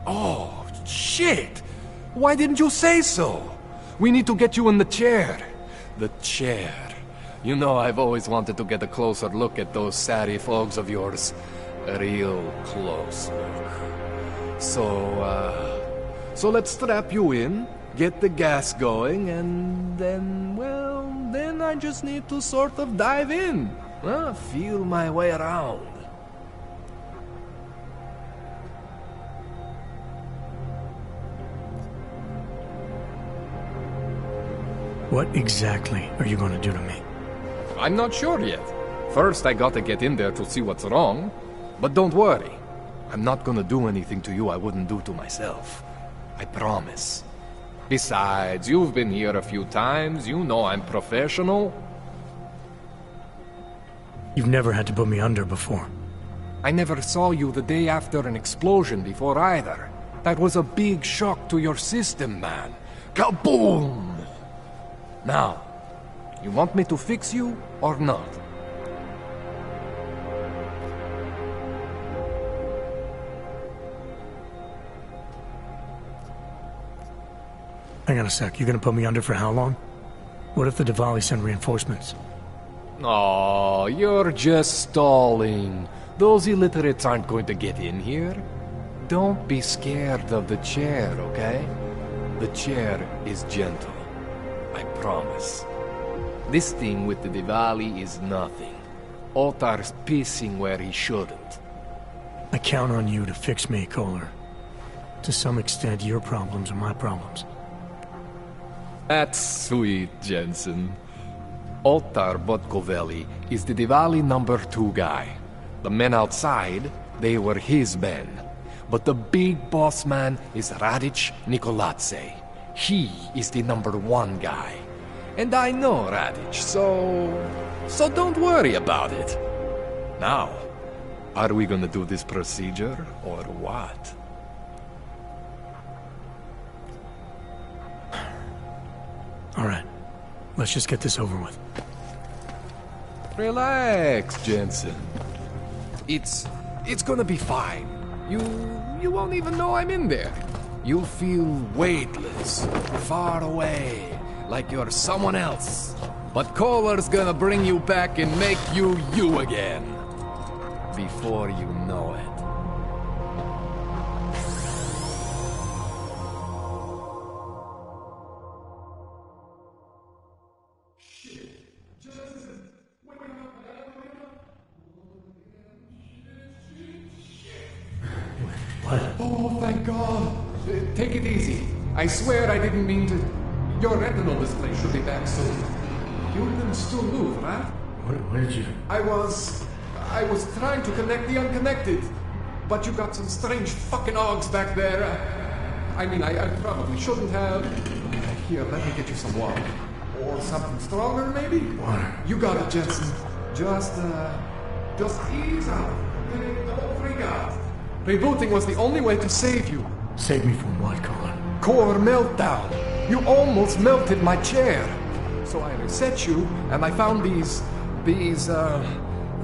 Oh, shit! Why didn't you say so? We need to get you in the chair. The chair. You know I've always wanted to get a closer look at those Sari folks of yours. A real close look. So let's strap you in, get the gas going, and then, well, then I just need to sort of dive in. Feel my way around. What exactly are you going to do to me? I'm not sure yet. First, I gotta get in there to see what's wrong. But don't worry. I'm not gonna do anything to you I wouldn't do to myself. I promise. Besides, you've been here a few times. You know I'm professional. You've never had to put me under before. I never saw you the day after an explosion before either. That was a big shock to your system, man. Kaboom! Now, you want me to fix you or not? Hang on a sec, you gonna put me under for how long? What if the Diwali send reinforcements? Oh, you're just stalling. Those illiterates aren't going to get in here. Don't be scared of the chair, okay? The chair is gentle. I promise. This thing with the Diwali is nothing. Otar's pissing where he shouldn't. I count on you to fix me, Kohler. To some extent, your problems are my problems. That's sweet, Jensen. Otar Botkoveli is the Diwali #2 guy. The men outside, they were his men. But the big boss man is Radic Nikoladze. He is the #1 guy. And I know Radic, so don't worry about it. Now, are we gonna do this procedure, or what? All right, let's just get this over with. Relax, Jensen. It's gonna be fine. You won't even know I'm in there. You'll feel weightless, far away, like you're someone else. But Kohler's gonna bring you back and make you you again. Before you know it. What? Oh, thank God. Take it easy. I swear I didn't mean to... Your retinal display should be back soon. You can still move, right? Where did you... I was trying to connect the unconnected. But you got some strange fucking ogs back there. I mean, I probably shouldn't have. Here, let me get you some water. Or something stronger, maybe? Water. You got it, Jensen. Just ease out. Don't freak out. Rebooting was the only way to save you. Save me from what, Kohler? Core meltdown. You almost melted my chair. So I reset you, and I found these...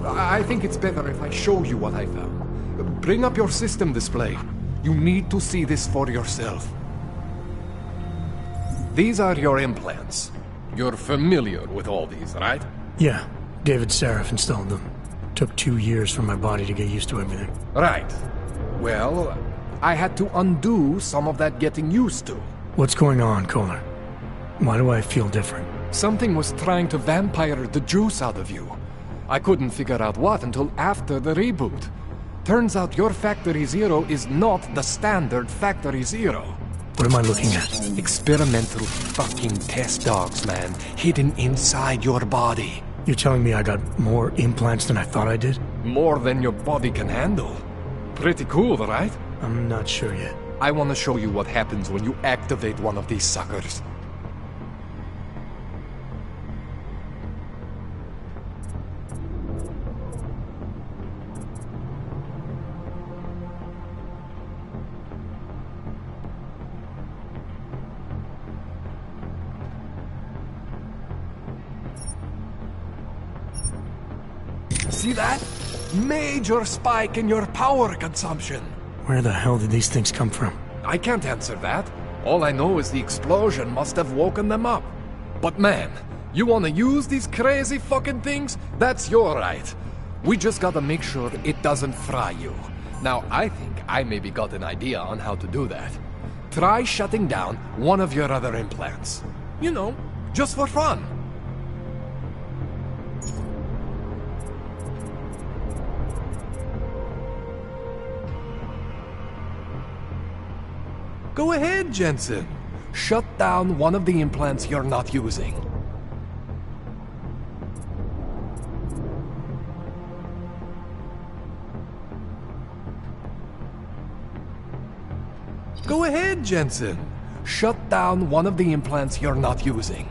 I think it's better if I show you what I found. Bring up your system display. You need to see this for yourself. These are your implants. You're familiar with all these, right? Yeah, David Sarif installed them. Took 2 years for my body to get used to everything. Right. Well, I had to undo some of that getting used to. What's going on, Kohler? Why do I feel different? Something was trying to vampire the juice out of you. I couldn't figure out what until after the reboot. Turns out your Factory Zero is not the standard Factory Zero. What am I looking at? Experimental fucking test dogs, man. Hidden inside your body. You're telling me I got more implants than I thought I did? More than your body can handle. Pretty cool, right? I'm not sure yet. I want to show you what happens when you activate one of these suckers. See that? Major spike in your power consumption. Where the hell did these things come from? I can't answer that. All I know is the explosion must have woken them up. But man, you want to use these crazy fucking things? That's your right. We just gotta make sure it doesn't fry you. Now, I think I maybe got an idea on how to do that. Try shutting down one of your other implants. You know, just for fun. Go ahead, Jensen. Shut down one of the implants you're not using. Go ahead, Jensen. Shut down one of the implants you're not using.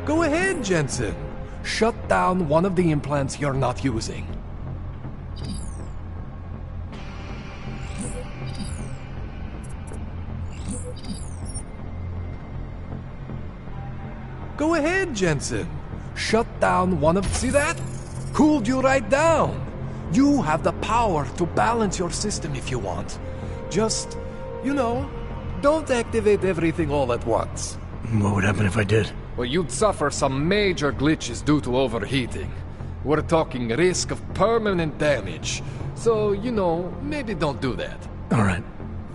Go ahead, Jensen. Shut down one of the implants you're not using. Go ahead, Jensen. Shut down one of... See that? Cooled you right down. You have the power to balance your system if you want. Just, you know, don't activate everything all at once. What would happen if I did? Well, you'd suffer some major glitches due to overheating. We're talking risk of permanent damage. So, you know, maybe don't do that. All right.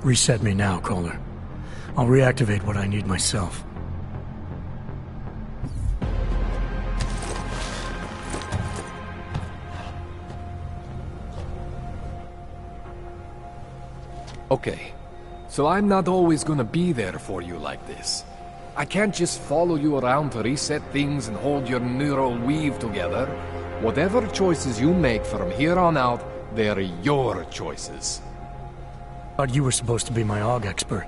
Reset me now, Kohler. I'll reactivate what I need myself. Okay. So I'm not always gonna be there for you like this. I can't just follow you around to reset things and hold your neural weave together. Whatever choices you make from here on out, they're your choices. Thought you were supposed to be my AUG expert.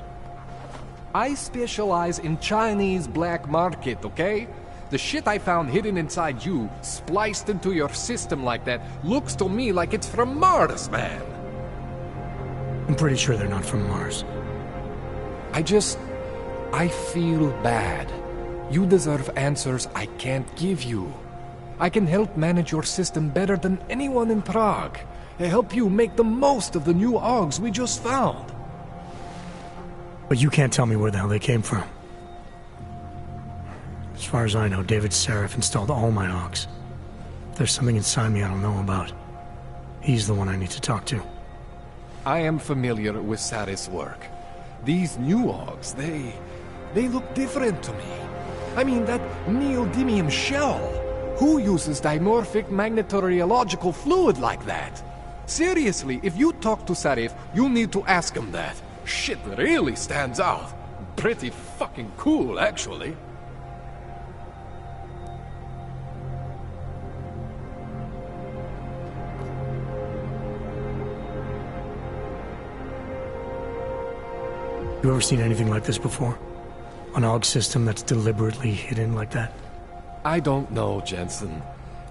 I specialize in Chinese black market, okay? The shit I found hidden inside you, spliced into your system like that, looks to me like it's from Mars, man. I'm pretty sure they're not from Mars. I feel bad. You deserve answers I can't give you. I can help manage your system better than anyone in Prague. I help you make the most of the new AUGs we just found. But you can't tell me where the hell they came from. As far as I know, David Sarif installed all my AUGs. If there's something inside me I don't know about, he's the one I need to talk to. I am familiar with Sarif's work. These new AUGs, they look different to me. I mean, that neodymium shell. Who uses dimorphic magnetorheological fluid like that? Seriously, if you talk to Sarif, you need to ask him that. Shit really stands out. Pretty fucking cool, actually. You ever seen anything like this before? An AUG system that's deliberately hidden like that? I don't know, Jensen.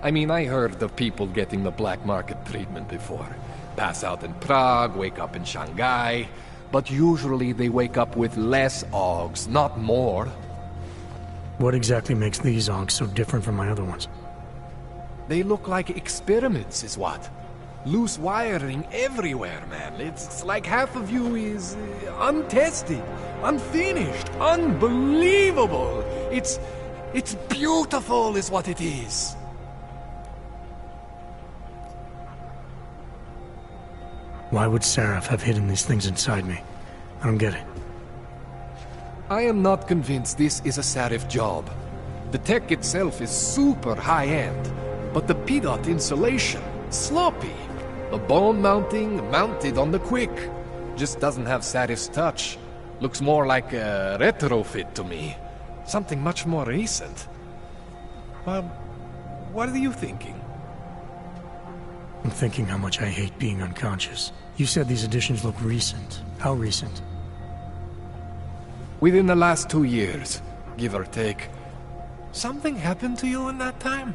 I mean, I heard of people getting the black market treatment before. Pass out in Prague, wake up in Shanghai. But usually they wake up with less AUGs, not more. What exactly makes these AUGs so different from my other ones? They look like experiments, is what? Loose wiring everywhere, man. It's like half of you is untested, unfinished, unbelievable. It's beautiful is what it is. Why would Sarif have hidden these things inside me? I don't get it. I am not convinced this is a Sarif job. The tech itself is super high-end, but the Pt.1 insulation, sloppy. The bone mounting, mounted on the quick. Just doesn't have Sarif's touch. Looks more like a retrofit to me. Something much more recent. Well, what are you thinking? I'm thinking how much I hate being unconscious. You said these additions look recent. How recent? Within the last 2 years, give or take. Something happened to you in that time?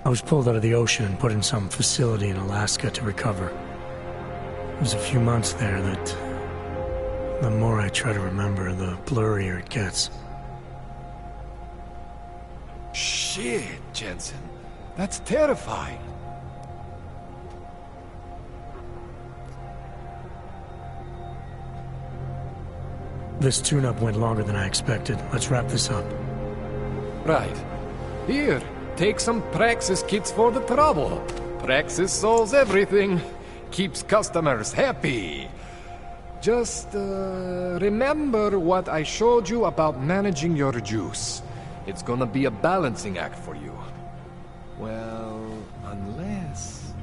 I was pulled out of the ocean and put in some facility in Alaska to recover. It was a few months there that... the more I try to remember, the blurrier it gets. Shit, Jensen. That's terrifying. This tune-up went longer than I expected. Let's wrap this up. Right. Here, take some Praxis kits for the trouble. Praxis solves everything. Keeps customers happy. Just, remember what I showed you about managing your juice. It's gonna be a balancing act for you. Well, unless...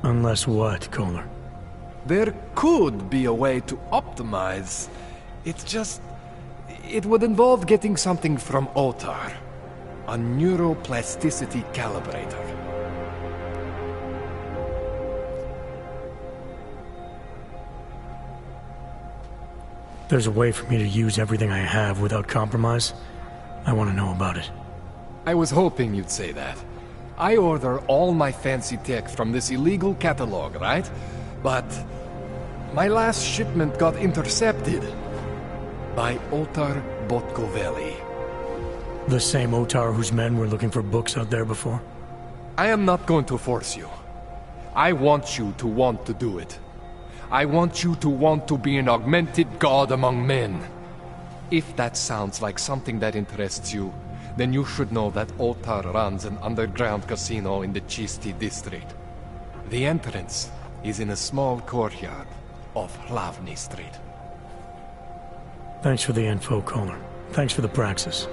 Unless what, Kohler? There could be a way to optimize. It's just... it would involve getting something from Otar. A neuroplasticity calibrator. There's a way for me to use everything I have without compromise? I want to know about it. I was hoping you'd say that. I order all my fancy tech from this illegal catalog, right? But my last shipment got intercepted by Otar Botkoveli. The same Otar whose men were looking for books out there before? I am not going to force you. I want you to want to do it. I want you to want to be an augmented god among men. If that sounds like something that interests you, then you should know that Otar runs an underground casino in the Chisti district. The entrance is in a small courtyard off Hlavny Street. Thanks for the info, Kohler. Thanks for the praxis.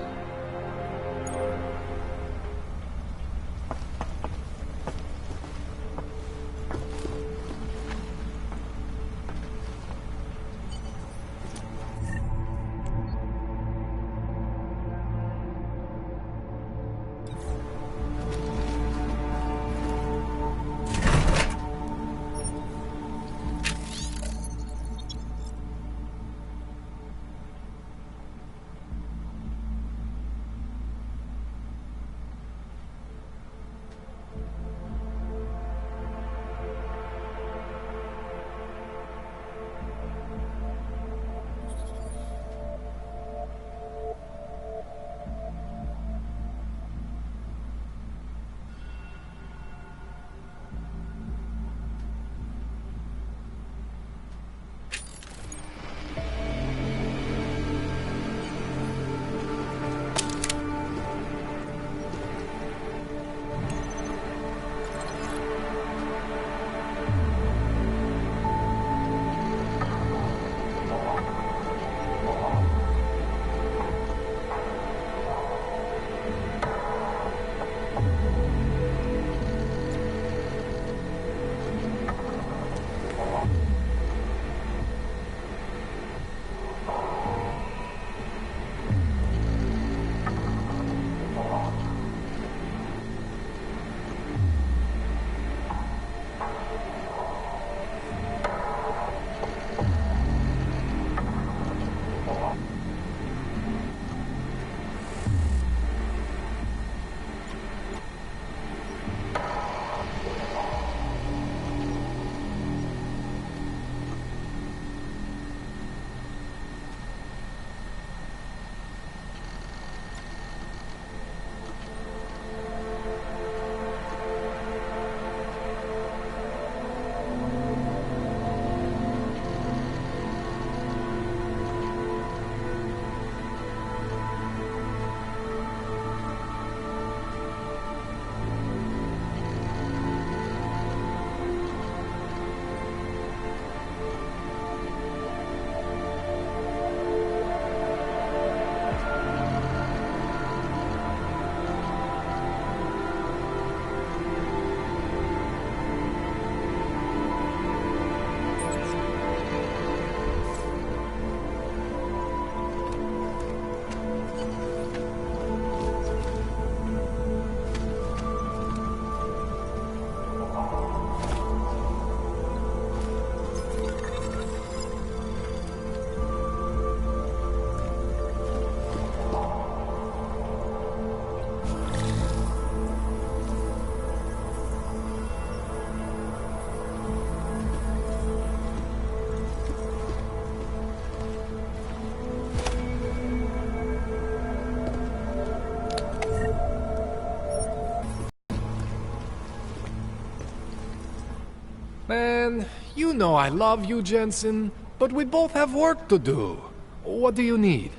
Man, you know I love you, Jensen, but we both have work to do. What do you need?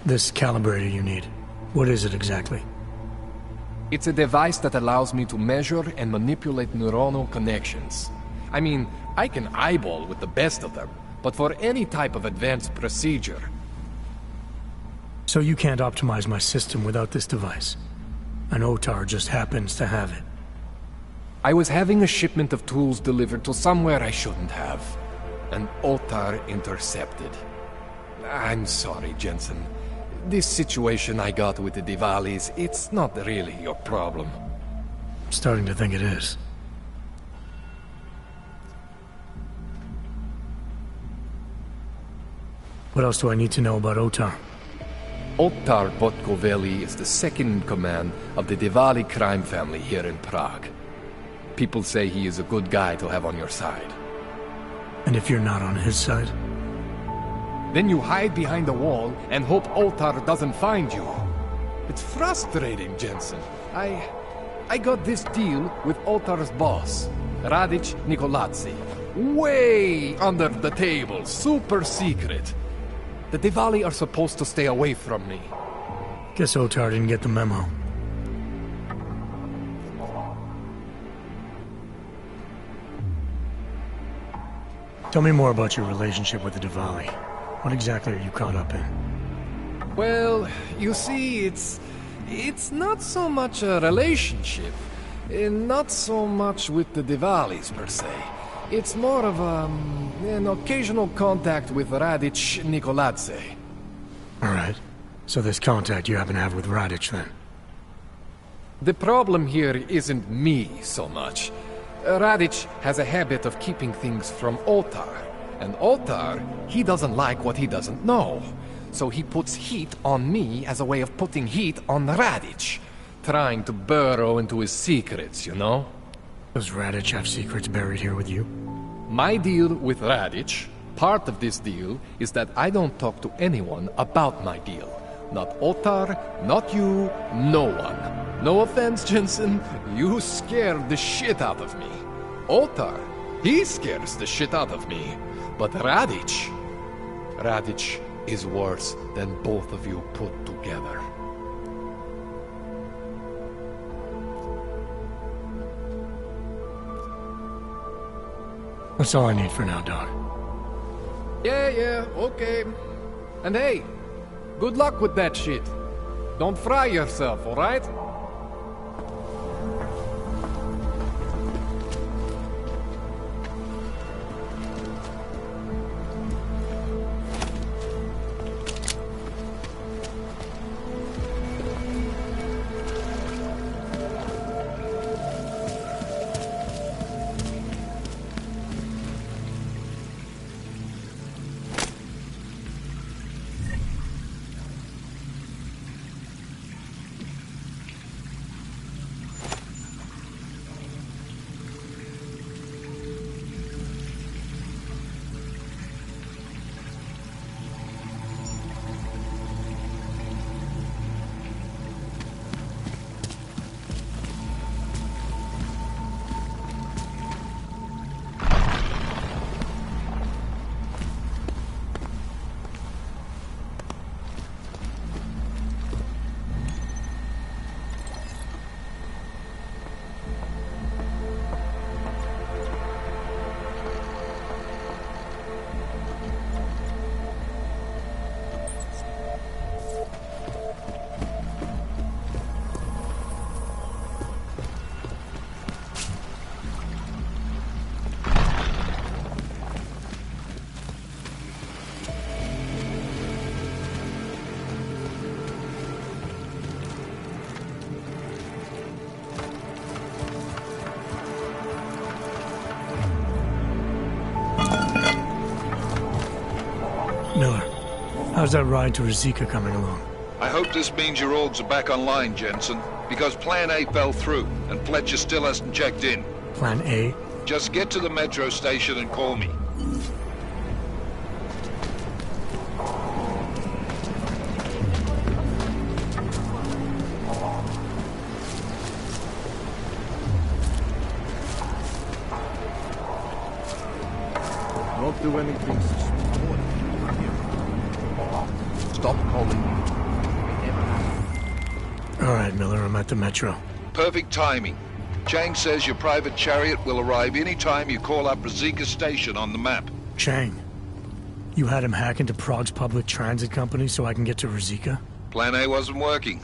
This calibrator you need. What is it exactly? It's a device that allows me to measure and manipulate neuronal connections. I mean, I can eyeball with the best of them, but for any type of advanced procedure... So you can't optimize my system without this device? An OTAR just happens to have it. I was having a shipment of tools delivered to somewhere I shouldn't have. An OTAR intercepted. I'm sorry, Jensen. This situation I got with the Diwalis, it's not really your problem. I'm starting to think it is. What else do I need to know about OTAR? Otar Botkoveli is the second in command of the Diwali crime family here in Prague. People say he is a good guy to have on your side. And if you're not on his side? Then you hide behind a wall and hope Otar doesn't find you. It's frustrating, Jensen. I got this deal with Otar's boss, Radic Nikoladze. Way under the table, super secret. The Diwali are supposed to stay away from me. Guess Otar didn't get the memo. Tell me more about your relationship with the Diwali. What exactly are you caught up in? Well, you see, it's not so much a relationship. Not so much with the Diwalis, per se. It's more of an occasional contact with Radic Nikoladze. Alright. So this contact you happen to have with Radic, then? The problem here isn't me so much. Radic has a habit of keeping things from Otar. And Otar, he doesn't like what he doesn't know. So he puts heat on me as a way of putting heat on Radic. Trying to burrow into his secrets, you know? Does Radic have secrets buried here with you? My deal with Radic, part of this deal, is that I don't talk to anyone about my deal. Not Otar, not you, no one. No offense, Jensen, you scared the shit out of me. Otar, he scares the shit out of me. But Radic is worse than both of you put together. That's all I need for now, Doc. Yeah, okay. And hey, good luck with that shit. Don't fry yourself, alright? How's that ride to Rizika coming along? I hope this means your orgs are back online, Jensen, because Plan A fell through, and Fletcher still hasn't checked in. Plan A? Just get to the metro station and call me. Don't do anything suspicious. Stop calling me. All right, Miller, I'm at the Metro. Perfect timing. Chang says your private chariot will arrive any time you call up Ruzicka Station on the map. Chang, you had him hack into Prague's public transit company so I can get to Ruzicka? Plan A wasn't working.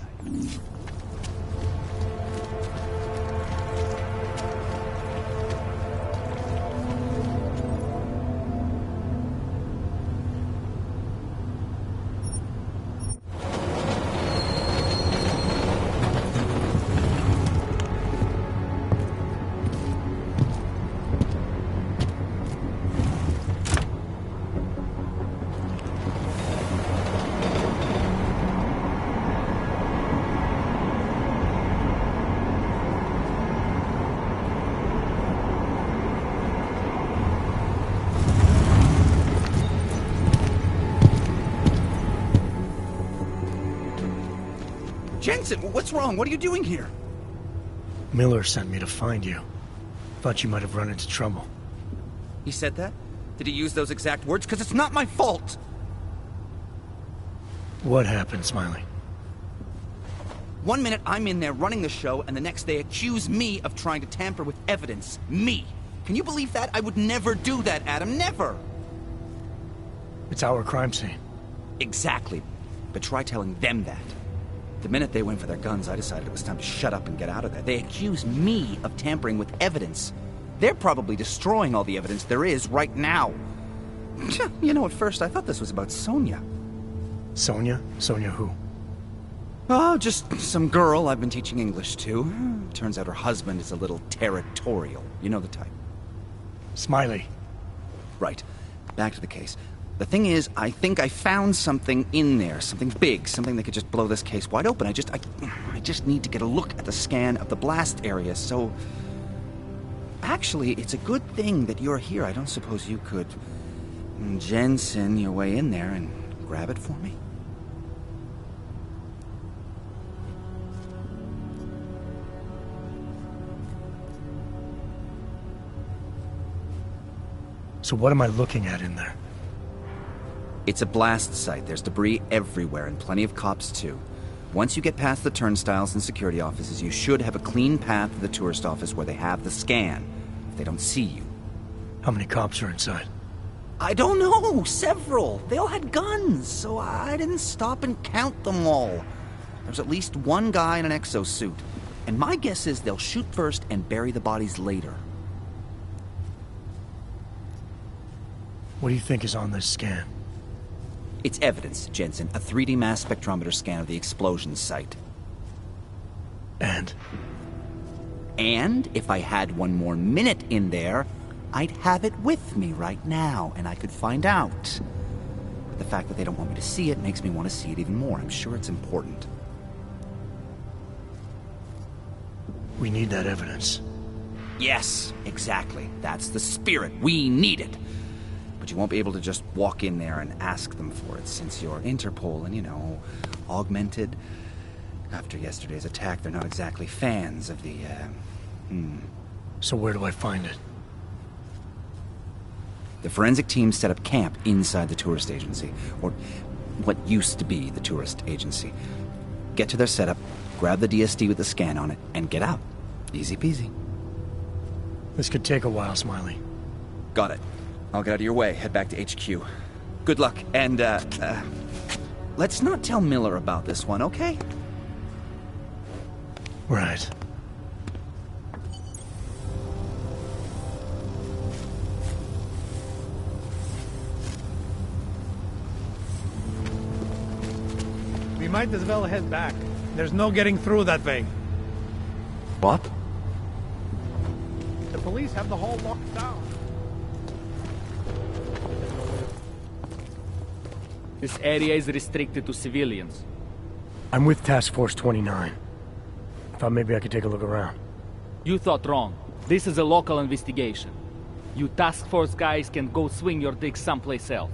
Jensen, what's wrong? What are you doing here? Miller sent me to find you. Thought you might have run into trouble. He said that? Did he use those exact words? Because it's not my fault! What happened, Smiley? 1 minute I'm in there running the show, and the next they accuse me of trying to tamper with evidence. Me! Can you believe that? I would never do that, Adam. Never! It's our crime scene. Exactly. But try telling them that. The minute they went for their guns, I decided it was time to shut up and get out of there. They accuse me of tampering with evidence. They're probably destroying all the evidence there is right now. You know, at first I thought this was about Sonia. Sonia? Sonia who? Oh, just some girl I've been teaching English to. Turns out her husband is a little territorial. You know the type. Smiley. Right. Back to the case. The thing is, I think I found something in there. Something big. Something that could just blow this case wide open. I just need to get a look at the scan of the blast area, so... Actually, it's a good thing that you're here. I don't suppose you could... Jensen your way in there and grab it for me? So what am I looking at in there? It's a blast site. There's debris everywhere, and plenty of cops, too. Once you get past the turnstiles and security offices, you should have a clean path to the tourist office where they have the scan, if they don't see you. How many cops are inside? I don't know! Several! They all had guns, so I didn't stop and count them all. There's at least one guy in an exosuit, and my guess is they'll shoot first and bury the bodies later. What do you think is on this scan? It's evidence, Jensen. A 3D mass spectrometer scan of the explosion site. And? And if I had one more minute in there, I'd have it with me right now, and I could find out. But the fact that they don't want me to see it makes me want to see it even more. I'm sure it's important. We need that evidence. Yes, exactly. That's the spirit. We need it. But you won't be able to just walk in there and ask them for it, since you're Interpol and, you know, augmented. After yesterday's attack, they're not exactly fans of the, So where do I find it? The forensic team set up camp inside the tourist agency, or what used to be the tourist agency. Get to their setup, grab the DSD with the scan on it, and get out. Easy peasy. This could take a while, Smiley. Got it. I'll get out of your way, head back to HQ. Good luck, and, let's not tell Miller about this one, okay? Right. We might as well head back. There's no getting through that way. What? The police have the hall locked down. This area is restricted to civilians. I'm with Task Force 29. Thought maybe I could take a look around. You thought wrong. This is a local investigation. You task force guys can go swing your dick someplace else.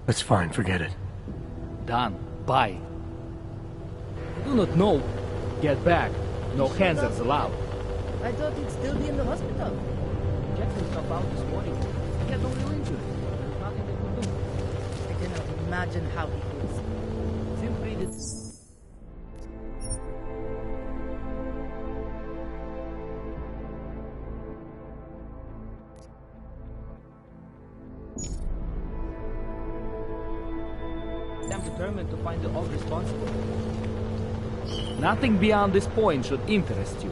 That's fine, forget it. Done. Bye. I do not know. Get back. No hands allowed. I thought he'd still be in the hospital. Checked himself out this morning. had no real injury. There's nothing they could do. I cannot imagine how he feels. Simply this. I'm determined to find the Og responsible. Nothing beyond this point should interest you.